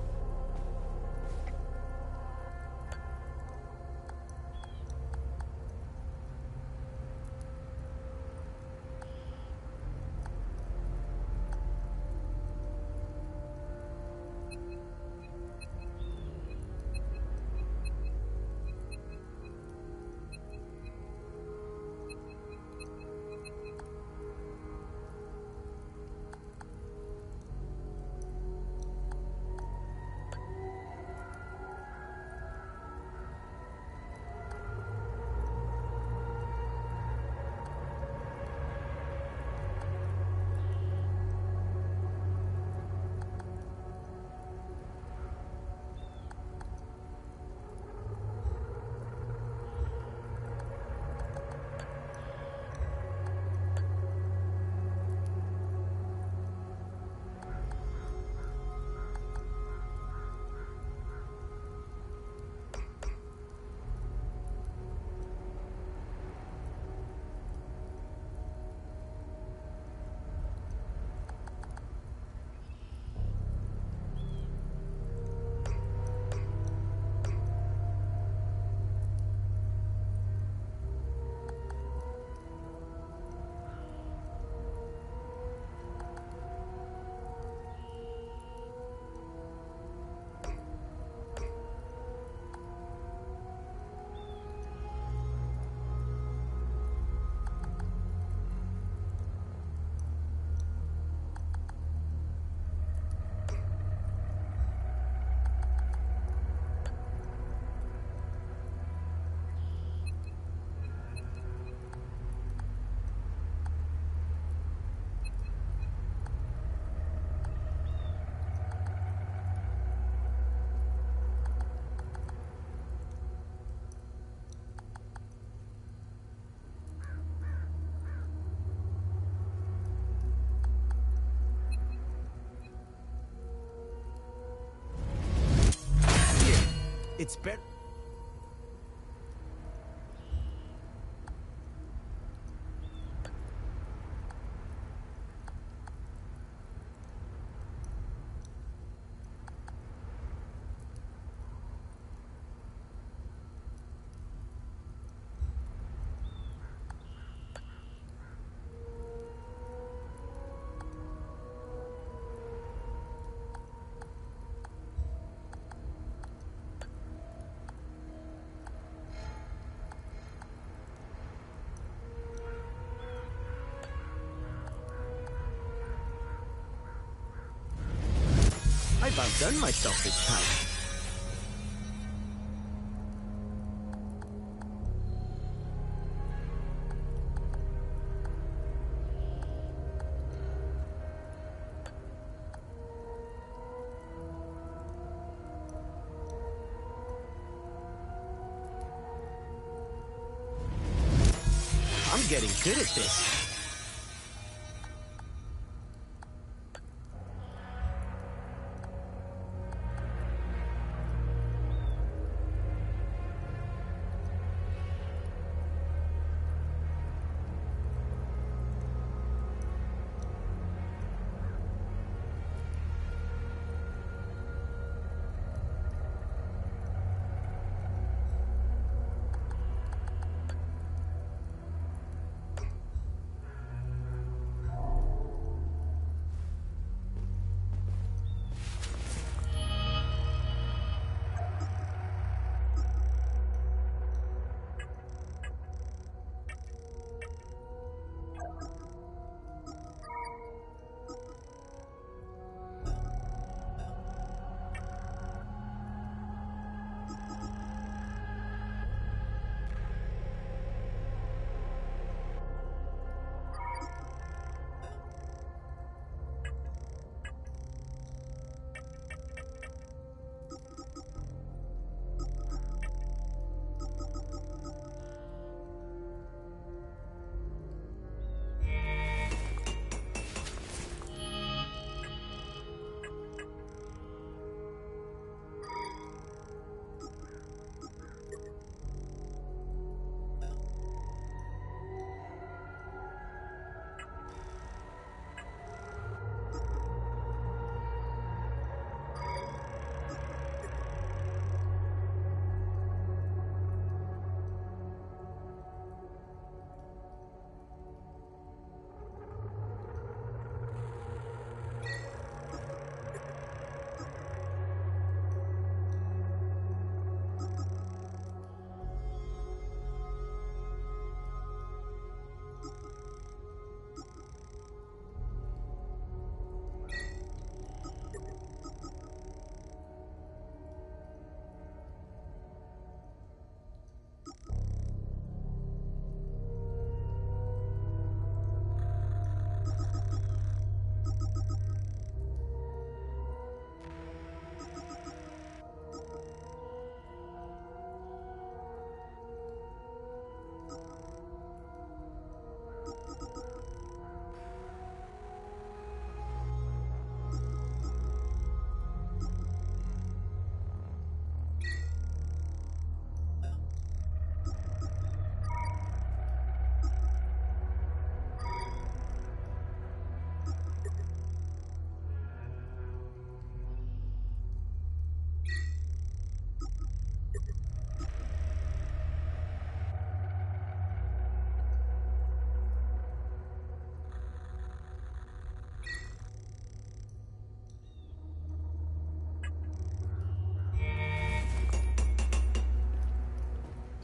K: It's better. I've outdone myself this time. I'm getting good at this.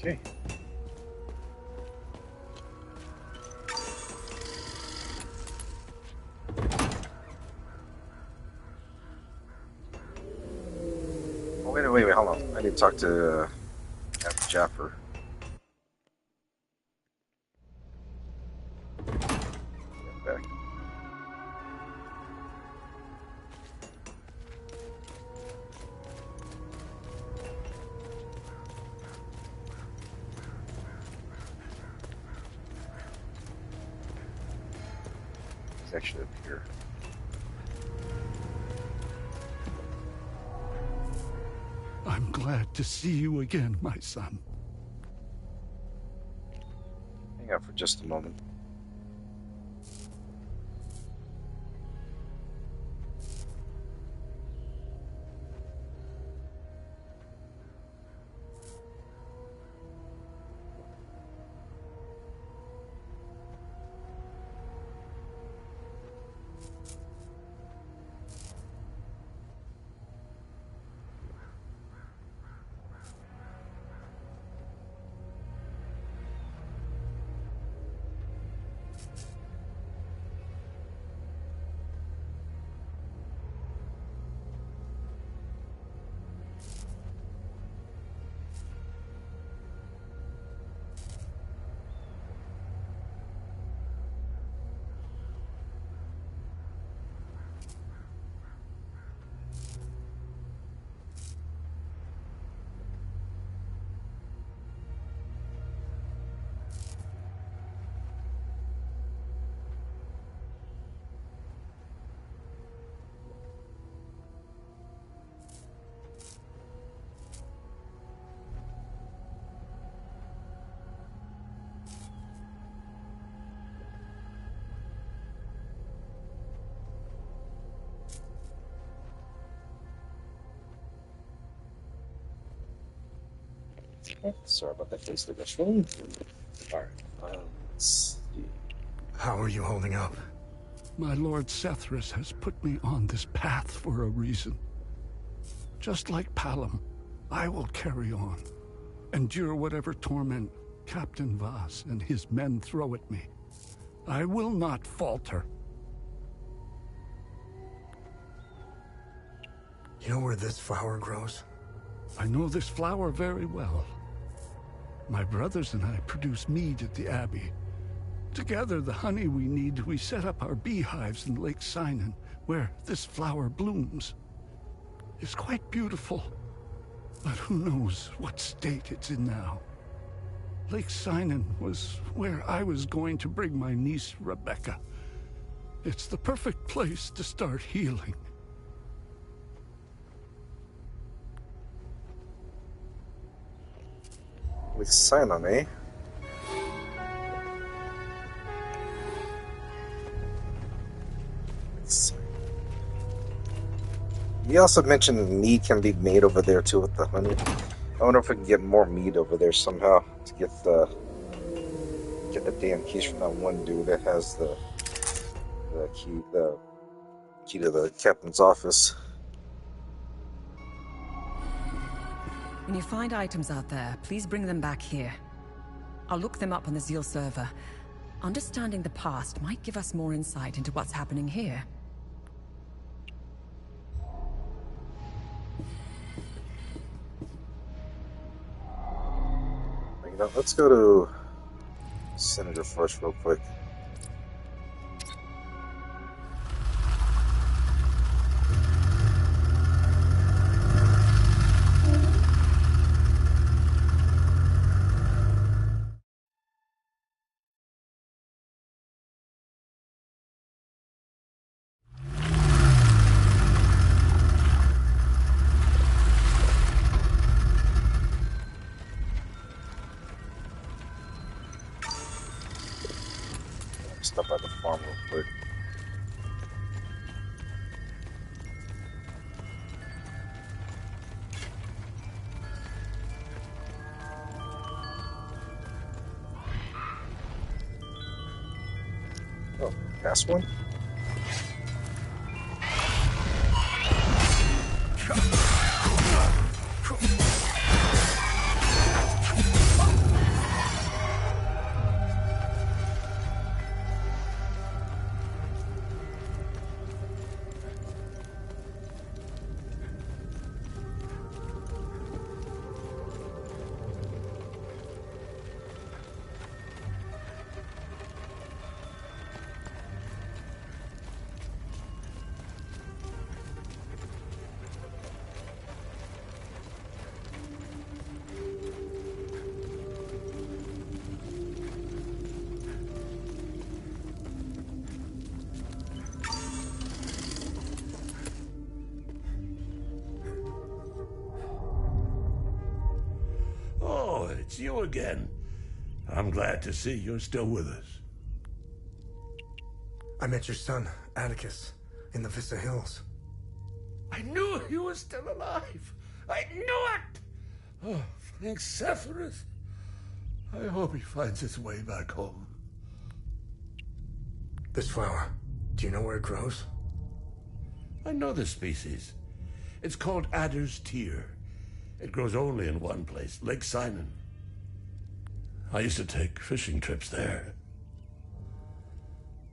A: Okay. Oh, wait, hold on. I need to talk to Jaffer. Back. He's actually up here.
L: I'm glad to see you again, my son.
A: Hang out for just a moment. Sorry about that face to this one. Alright, let's see.
D: How are you holding up?
L: My Lord Sethrus has put me on this path for a reason. Just like Palom, I will carry on, endure whatever torment Captain Vaz and his men throw at me. I will not falter.
D: You know where this flower grows?
L: I know this flower very well. My brothers and I produce mead at the Abbey. Together, the honey we need, we set up our beehives in Lake Cynon, where this flower blooms. It's quite beautiful, but who knows what state it's in now. Lake Cynon was where I was going to bring my niece, Rebecca. It's the perfect place to start healing.
A: Lake Cynon, eh? He also mentioned that mead can be made over there too with the honey. I wonder if we can get more mead over there somehow to get the damn keys from that one dude that has the key to the captain's office.
F: When you find items out there, please bring them back here. I'll look them up on the Zeal server. Understanding the past might give us more insight into what's happening here.
A: You know, let's go to Senator first real quick. Stop by the farm real quick. Oh, last one?
M: Oh, it's you again. I'm glad to see you're still with us.
D: I met your son, Atticus, in the Vista Hills.
M: I knew he was still alive. I knew it! Oh, thanks, Sephiroth. I hope he finds his way back home.
D: This flower, do you know where it grows?
M: I know the species. It's called Adder's Tear. It grows only in one place, Lake Cynon. I used to take fishing trips there.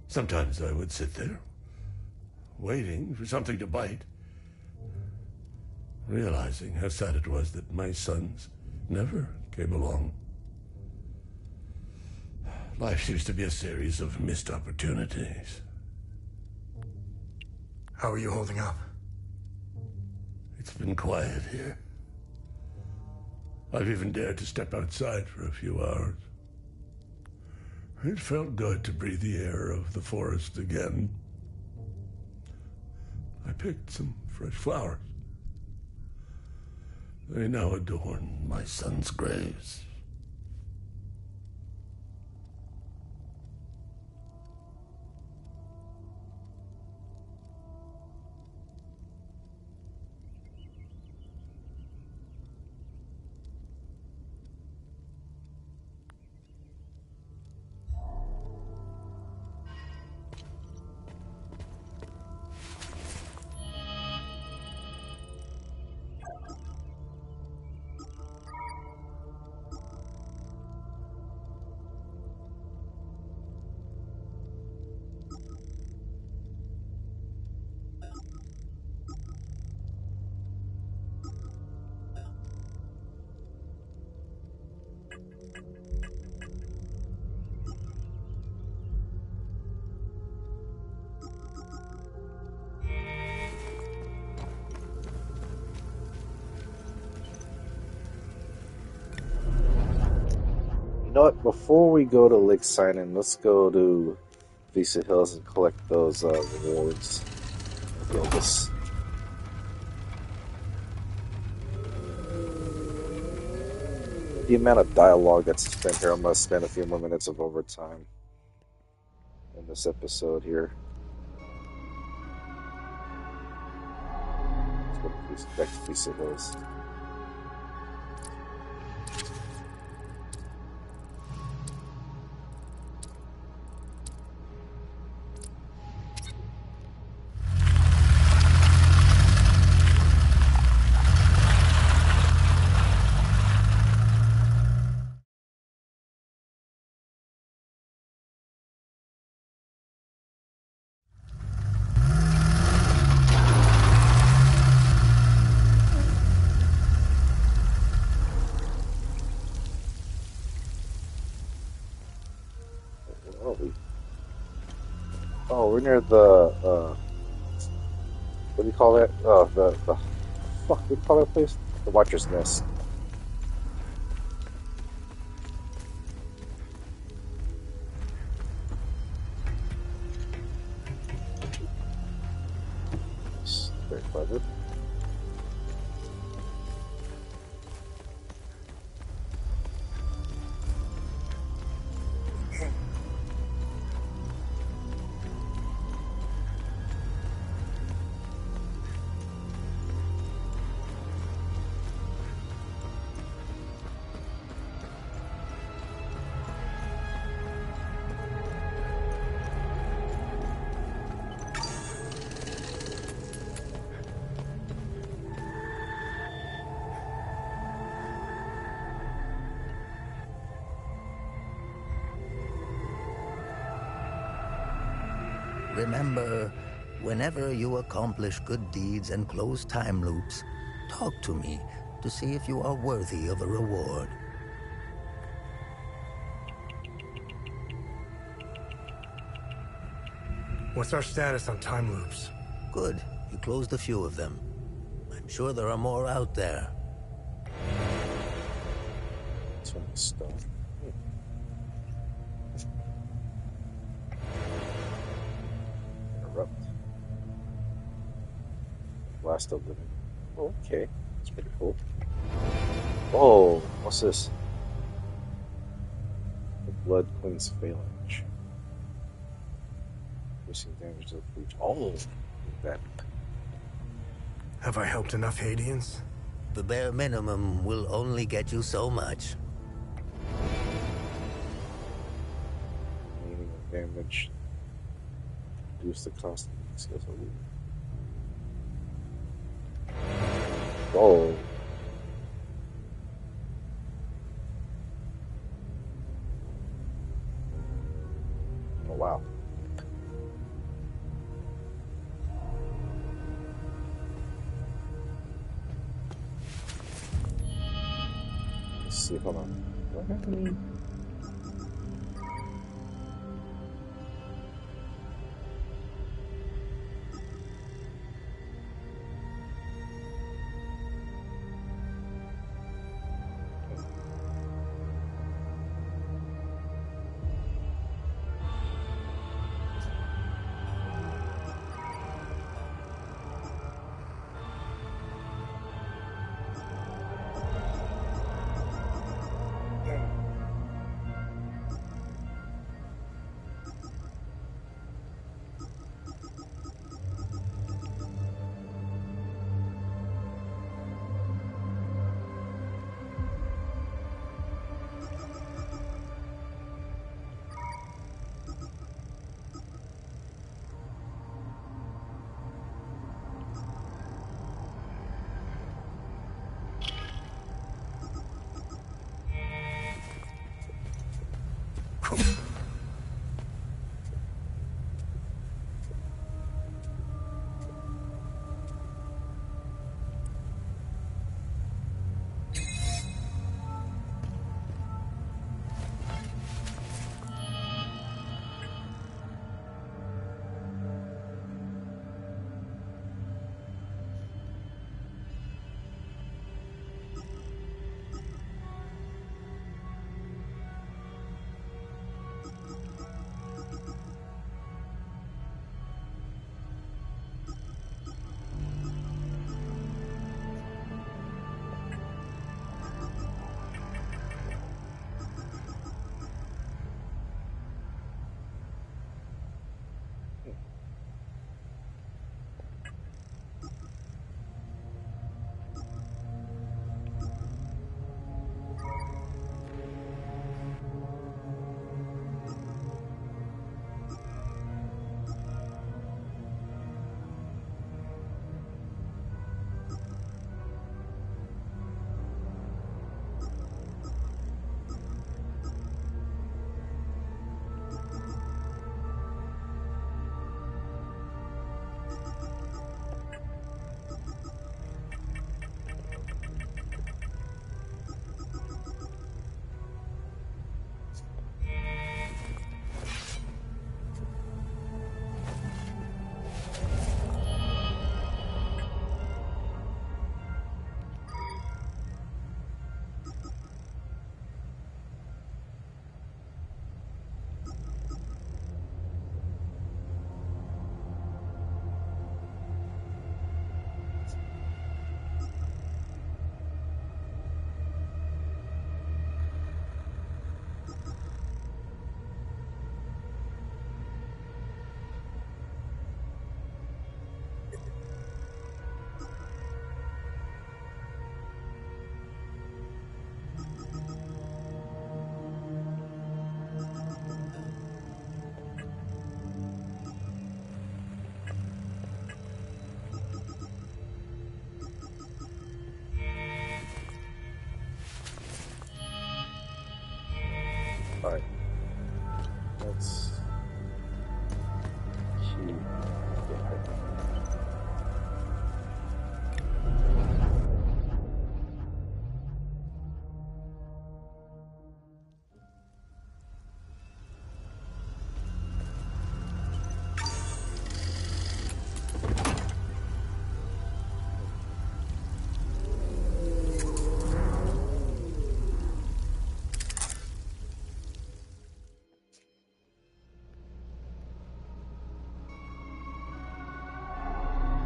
M: Sometimes I would sit there, waiting for something to bite, realizing how sad it was that my sons never came along. Life seems to be a series of missed opportunities.
D: How are you holding up?
M: It's been quiet here. I've even dared to step outside for a few hours. It felt good to breathe the air of the forest again. I picked some fresh flowers. They now adorn my sons' graves.
A: know what? Before we go to Lake Cynon, let's go to Visa Hills and collect those rewards. Maybe I'll just... The amount of dialogue that's spent here, I'm going to spend a few more minutes of overtime in this episode here. Let's go back to Visa Hills. Oh, we're near the, what do you call that? The fuck, what do you call that place? The Watcher's Nest. It's very clever.
N: Remember, whenever you accomplish good deeds and close time loops, talk to me to see if you are worthy of a reward.
D: What's our status on time loops?
N: Good. You closed a few of them. I'm sure there are more out there.
A: 20 stone. Interrupt. Blast of living. Oh, okay. That's pretty cool. Oh, what's this? The Blood Queen's Phalanx. Increasing damage to the breach. Oh, that.
D: Have I helped enough Hadeans?
N: The bare minimum will only get you so much.
A: Meaning of damage. Reduce the cost of the skills. Oh. Oh, wow. Let's see, hold on. What happened?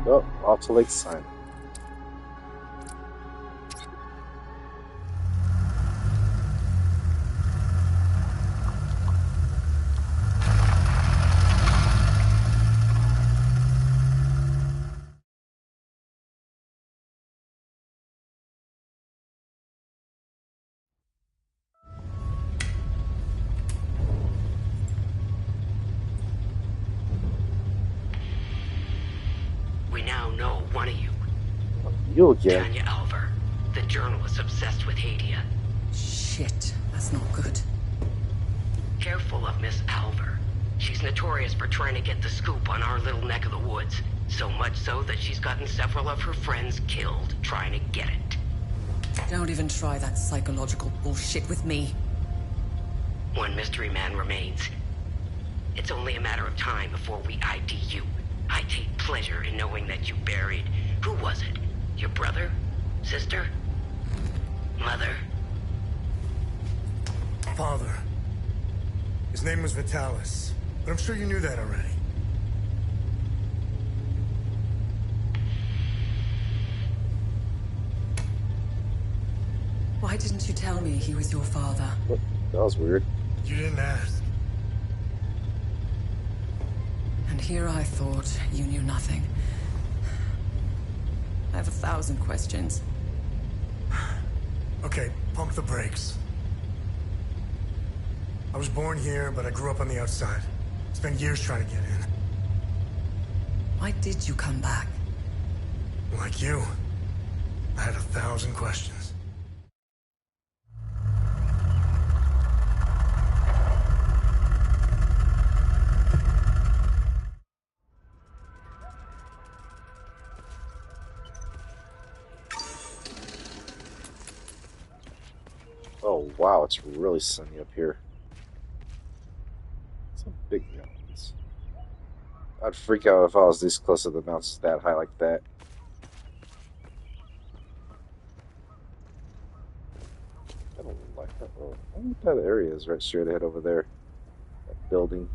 A: Oh, off to Lake Cynon.
G: We now know one of you.
A: You again.
G: Tanya Alver, the journalist obsessed with Hadia.
F: Shit, that's not good.
G: Careful of Miss Alver. She's notorious for trying to get the scoop on our little neck of the woods. So much so that she's gotten several of her friends killed trying to get it.
F: Don't even try that psychological bullshit with me.
G: One mystery man remains. It's only a matter of time before we ID you. I take pleasure in knowing that you buried... Who was it? Your brother? Sister? Mother?
D: Father. His name was Vitalis, but I'm sure you knew that already.
F: Why didn't you tell me he was your father?
A: What? That was weird.
D: You didn't ask.
F: And here I thought you knew nothing. I have 1,000 questions.
D: Okay, pump the brakes. I was born here, but I grew up on the outside. Spent years trying to get in.
F: Why did you come back?
D: Like you, I had 1,000 questions.
A: Oh wow, it's really sunny up here. It's a big mountains. I'd freak out if I was this close to the mountains that high like that. I don't like that. Oh, I wonder what that area is right straight ahead over there. That building.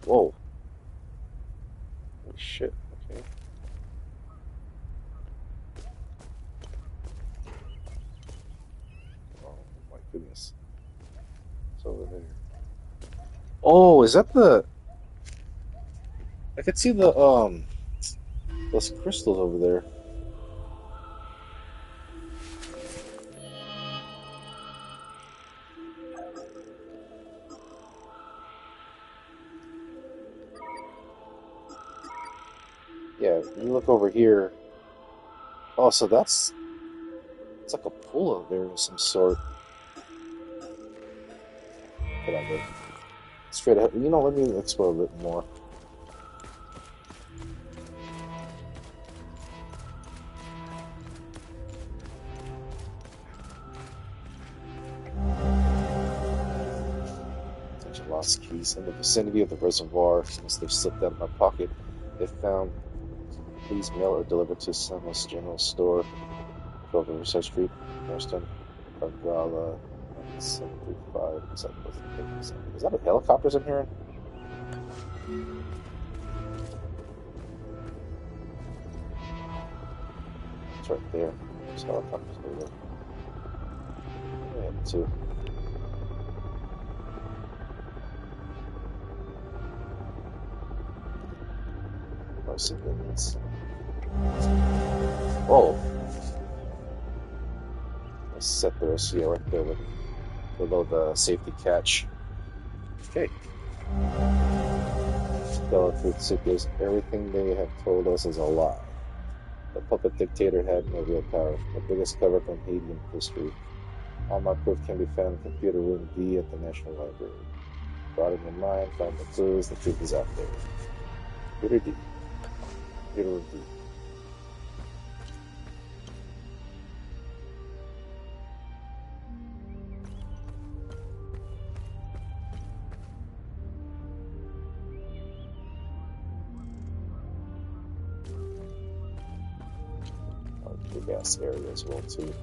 A: Whoa. Holy shit. Okay. Oh my goodness. It's over there. Oh, is that the... I could see the, those crystals over there. Yeah, you look over here. Oh, so that's... It's like a pool over there of some sort. Whatever. Straight ahead. You know, let me explore a bit more. Bunch of lost keys in the vicinity of the reservoir. Since they've slipped out of my pocket, if found, please mail or deliver to Sunless General Store, 12 Riverside Street, Northstone, Argala, 9735. Is that a helicopters I'm hearing? It's right there. There's helicopters over there. Yeah, too. Or civilians. Oh. Let's set the rest here right there below the safety catch. Okay. Skeleton Seekers, everything they have told us is a lie. The puppet dictator had no real power, the biggest cover-up in Haitian history. All my proof can be found in Computer Room D at the National Library. Broaden your mind, find the clues, the truth is out there. Computer D. Computer Room D. Big ass area as well too.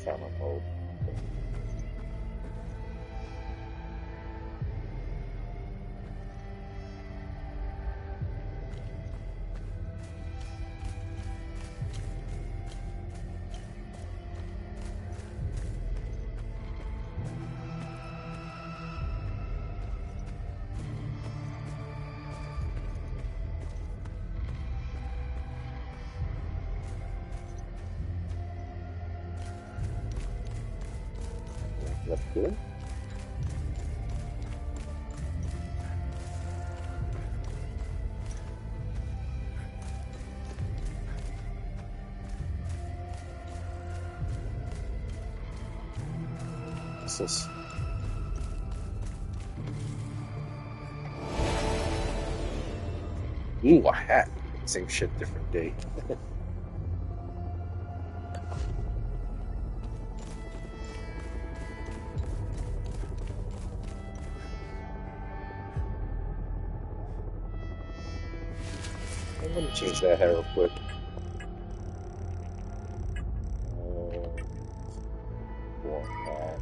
A: Camera mode. That's good. What's this? Ooh, a hat. Same shit, different day. Let me change that hair real quick. One hat.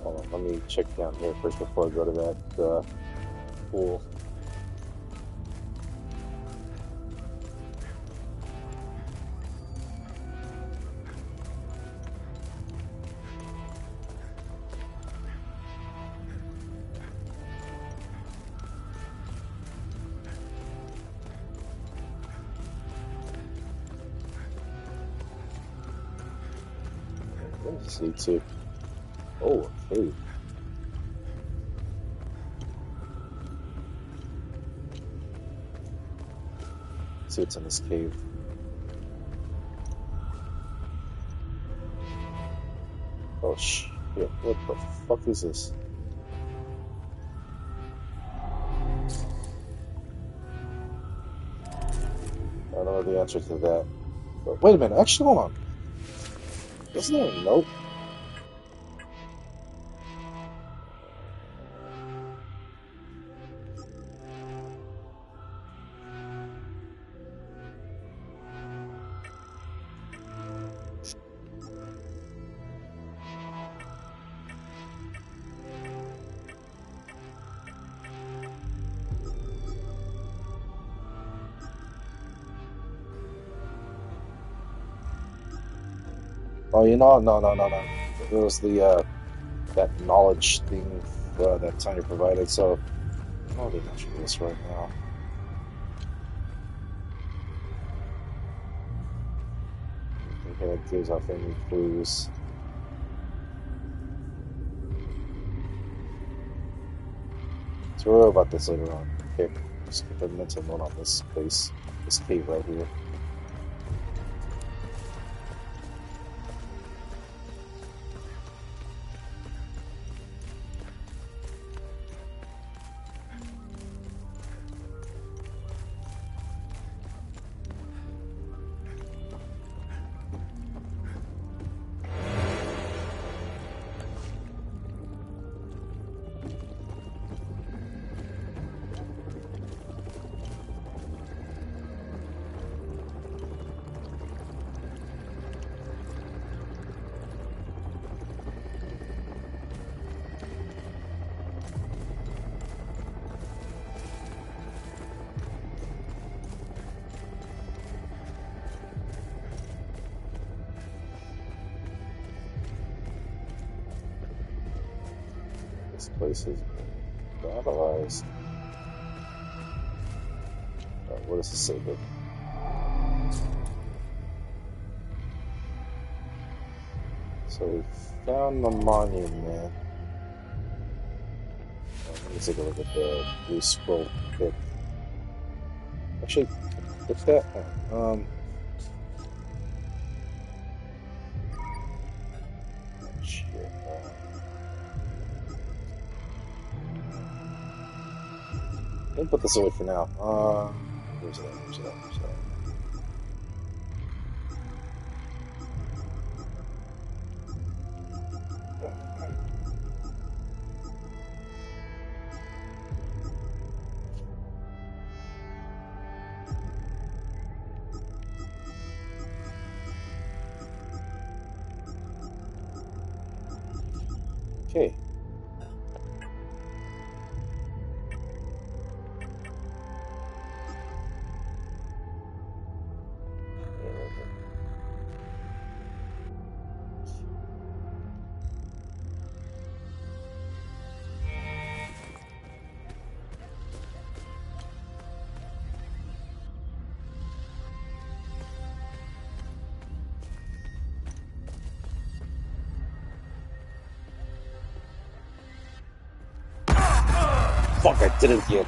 A: Hold on, let me check down here first before I go to that pool. Let me see too. Oh, hey. Let's see what's in this cave. Oh shit, what the fuck is this? I don't know the answer to that. But wait a minute, actually, hold on. Isn't there a note? Oh, you know, no. It was the that knowledge thing that Tanya provided. So, I'll do this right now. Okay, that gives off any clues. So we'll worry about this later on. Okay, let's get a mental note on this place, this cave right here. This place is vandalized. What does it say here? So we found the monument. Let me take a look at the blue scroll pic. Actually, what's that? Shit. Let me put this away for now. Where's it at? Where's it at? Where's it at? Okay. Fuck, I did it again.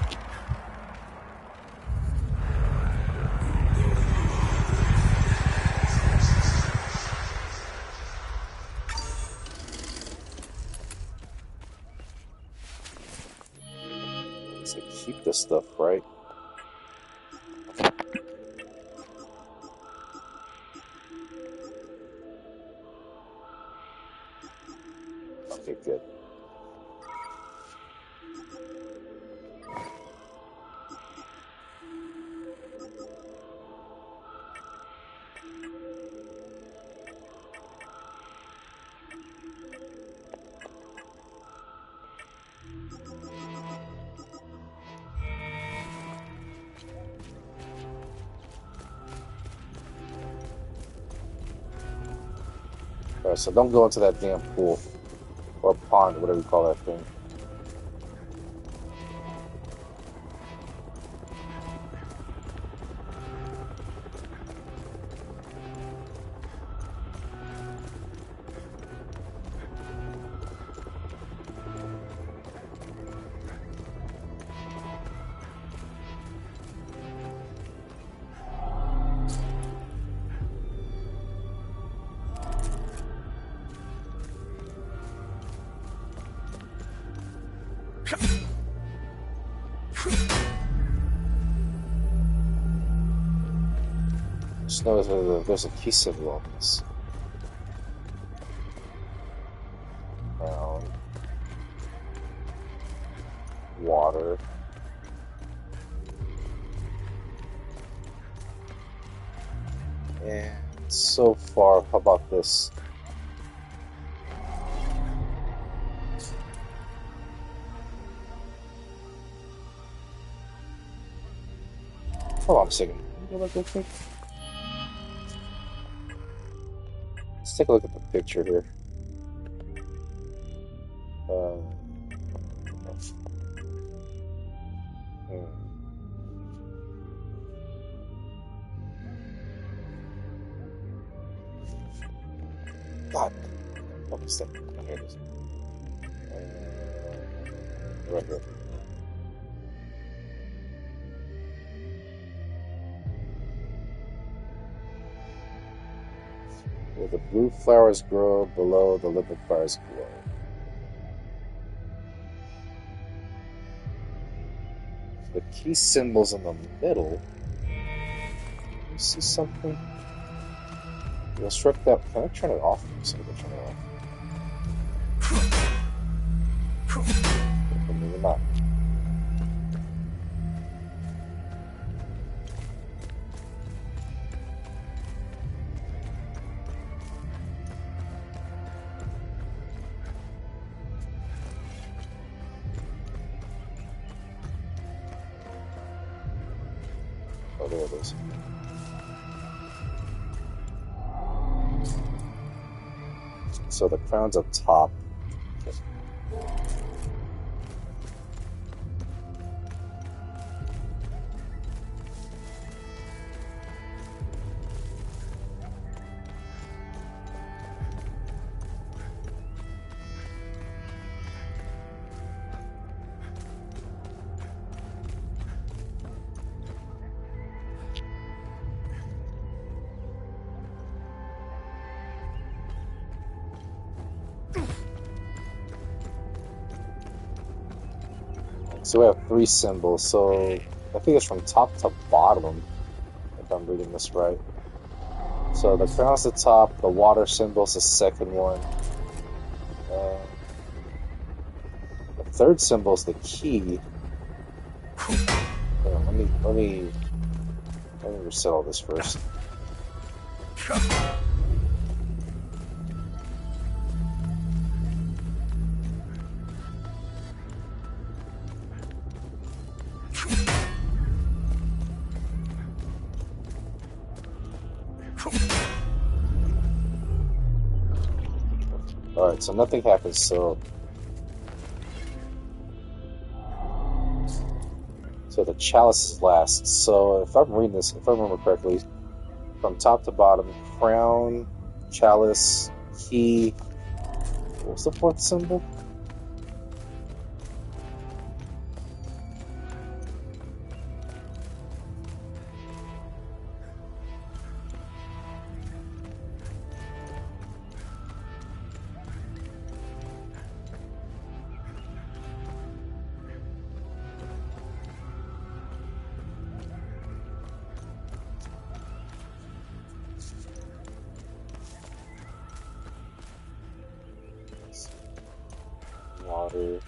A: So keep this stuff, right? Okay, good. Alright, so don't go into that damn pool. Or pond, whatever you call that thing. Just notice there's a key symbol on this. Ground. Water. And so far, how about this? Hold on a second. Can you go back real quick? Let's take a look at the picture here. God, what is that? Oh, here it is. Right here. Where the blue flowers grow, below the limpid fires glow. The key symbol's in the middle. You see something? You instruct that. Can I turn it off? So I can turn it off. Maybe not. Oh, there it is. So the crown's up top. So we have 3 symbols. So I think it's from top to bottom, if I'm reading this right. So the crown's the top, the water symbol's the second one. The third symbol's the key. Let me reset all this first. Alright, so nothing happens, so the chalice is last. So if I'm reading this, if I remember correctly, from top to bottom, crown, chalice, key. What's the fourth symbol? Water.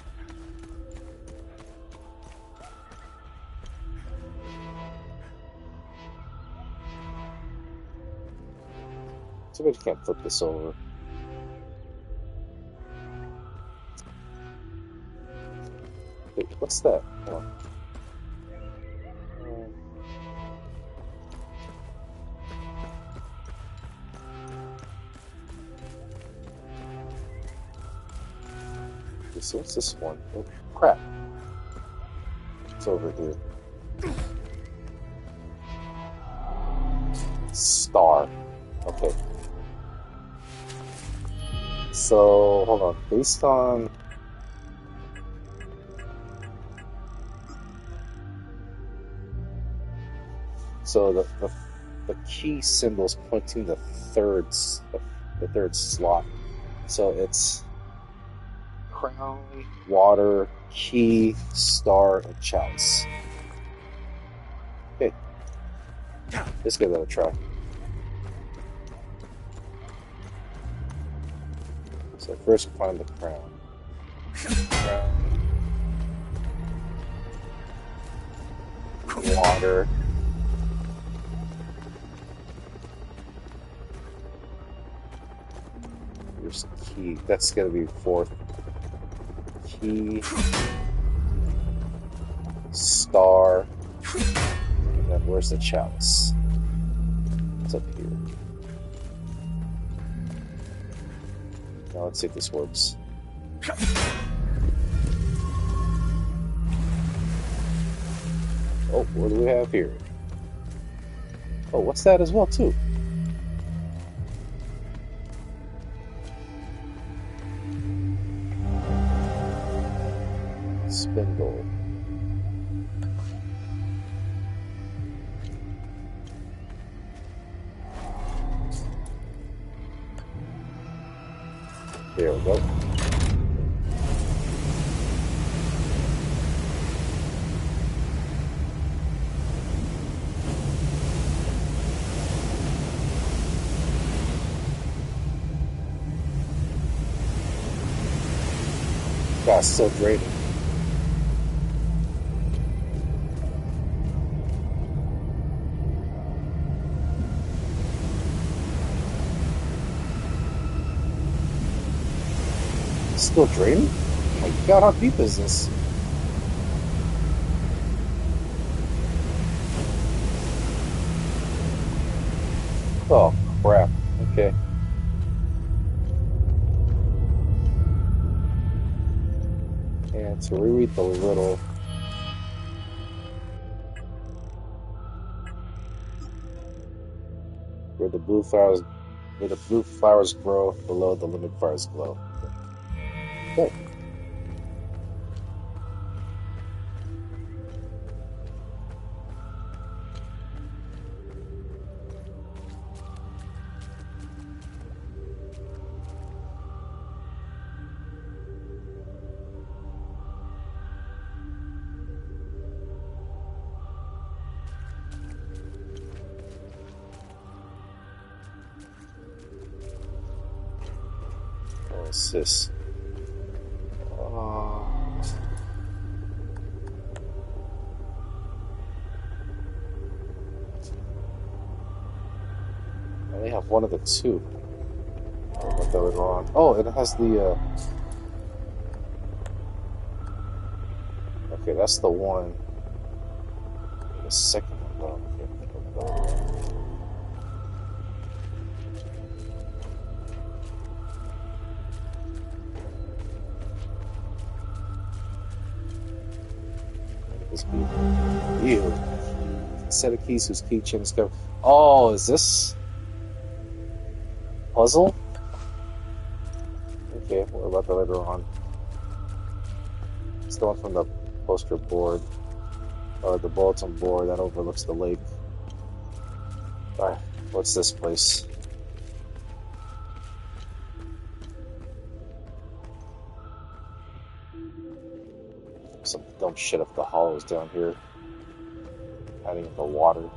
A: Too bad you can't flip this over. Wait, what's that? Hold on. Okay, so what's this one? Oh, crap. It's over here. Star. Okay. So, hold on. Based on... So the key symbol's pointing the third slot. So it's crown, water, key, star, and chalice. Okay. Let's give that a try. So first find the crown. Water. Here's key. That's gonna be fourth. Key. Star. And then where's the chalice? It's up here. Now let's see if this works. Oh, what do we have here? Oh, what's that as well, too? Spindle. There we go. God, still draining. Still draining? Oh my god, how deep is this? Oh crap. Okay. And to reread the little where the blue flowers grow, below the limit fires glow. Okay. What's this? I only have one of the two. I got that wrong. Oh, it has the. Okay, that's the one. The second one, though. This be ew. Set of keys whose keychain is covered. Oh, is this puzzle? Okay, we'll about that later on. It's the one from the poster board, or the bulletin board that overlooks the lake. Alright, what's this place? Some dumb shit up the hollows down here. Hiding in the water.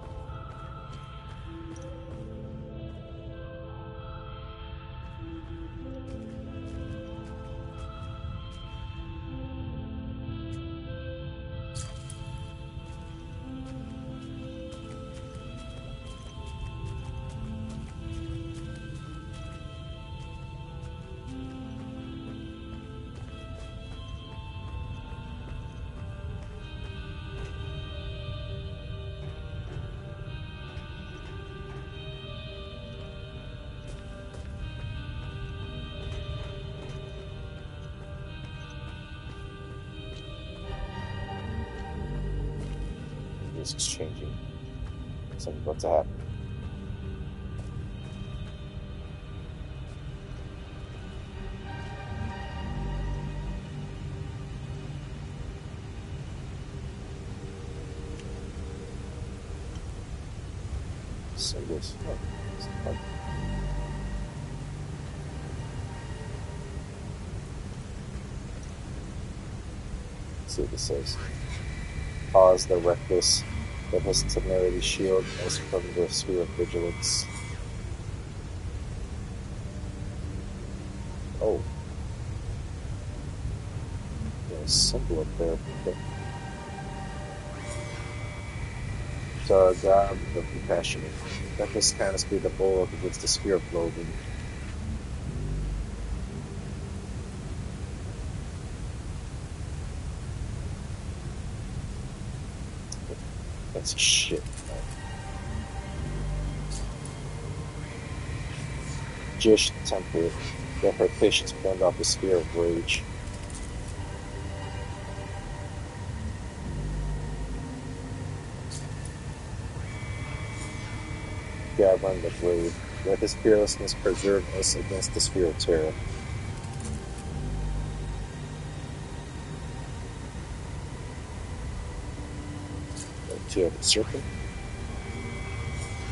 A: Is changing. Something's about to happen. Symbols. Oh, let's see what this says. Pause the reckless. That his temerity shield us from the sphere of vigilance. Oh. There's a symbol up there. Okay. To our God, the compassionate. Let this kindness be the bulwark against the sphere of loathing. That's shit. Jish temple, let her patience bend off the sphere of rage. Gavin the brave, let his fearlessness preserve us against the sphere of terror. The serpent.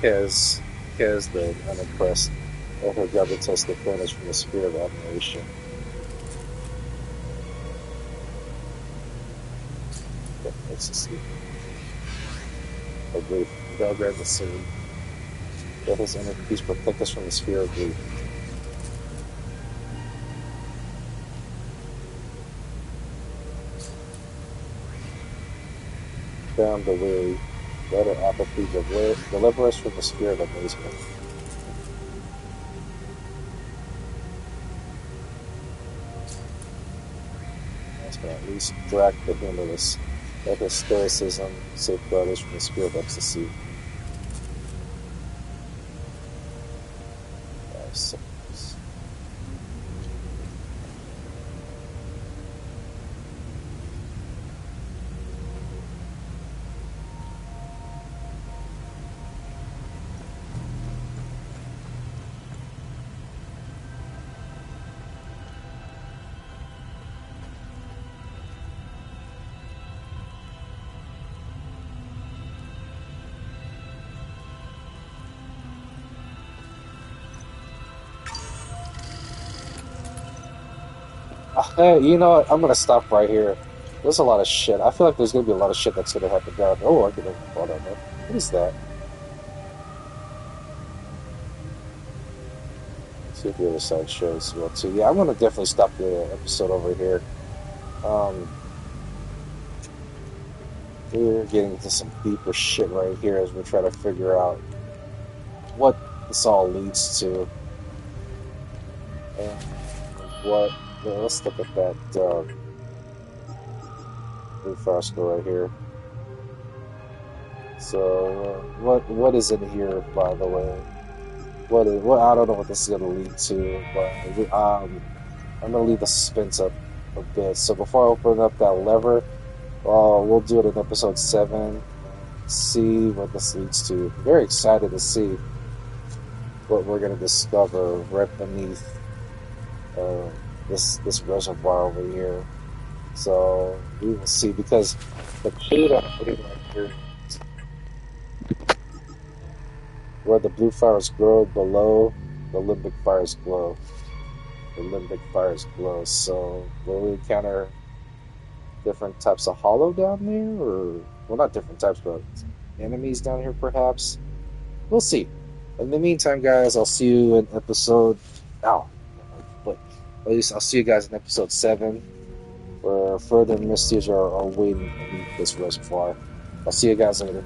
A: Kez the unimpressed, let her gravitas the furnace from the sphere of admiration. Ecstasy. Of grief. Belgrade the scene. Let his inner peace protect us from the sphere of grief. Down the weary, let her apathy deliver us from the sphere of amazement. Last but not least, Drac the humorless, let his stoicism safeguard us from the sphere of ecstasy. Hey, you know what? I'm gonna stop right here. There's a lot of shit. I feel like there's gonna be a lot of shit that's gonna happen down. Oh, I could have thought of it. What is that? see what the other side shows as well too. Yeah, I'm gonna definitely stop the episode over here. We're getting into some deeper shit right here as we try to figure out what this all leads to. And what, let's look at that blue fresco right here. So, what is in here, by the way? What I don't know what this is gonna lead to, but I'm gonna leave the suspense up a bit. So before I open up that lever, we'll do it in episode 7. See what this leads to. Very excited to see what we're gonna discover right beneath this reservoir over here. So we will see, because the clue that I'm putting right here, where the blue fires grow below, the limbic fires glow. The limbic fires glow. So will we encounter different types of hollow down there, or well, not different types, but enemies down here perhaps? We'll see. In the meantime, guys, I'll see you in episode. But at least I'll see you guys in episode 7, where further mysteries are waiting beneath this reservoir. I'll see you guys later.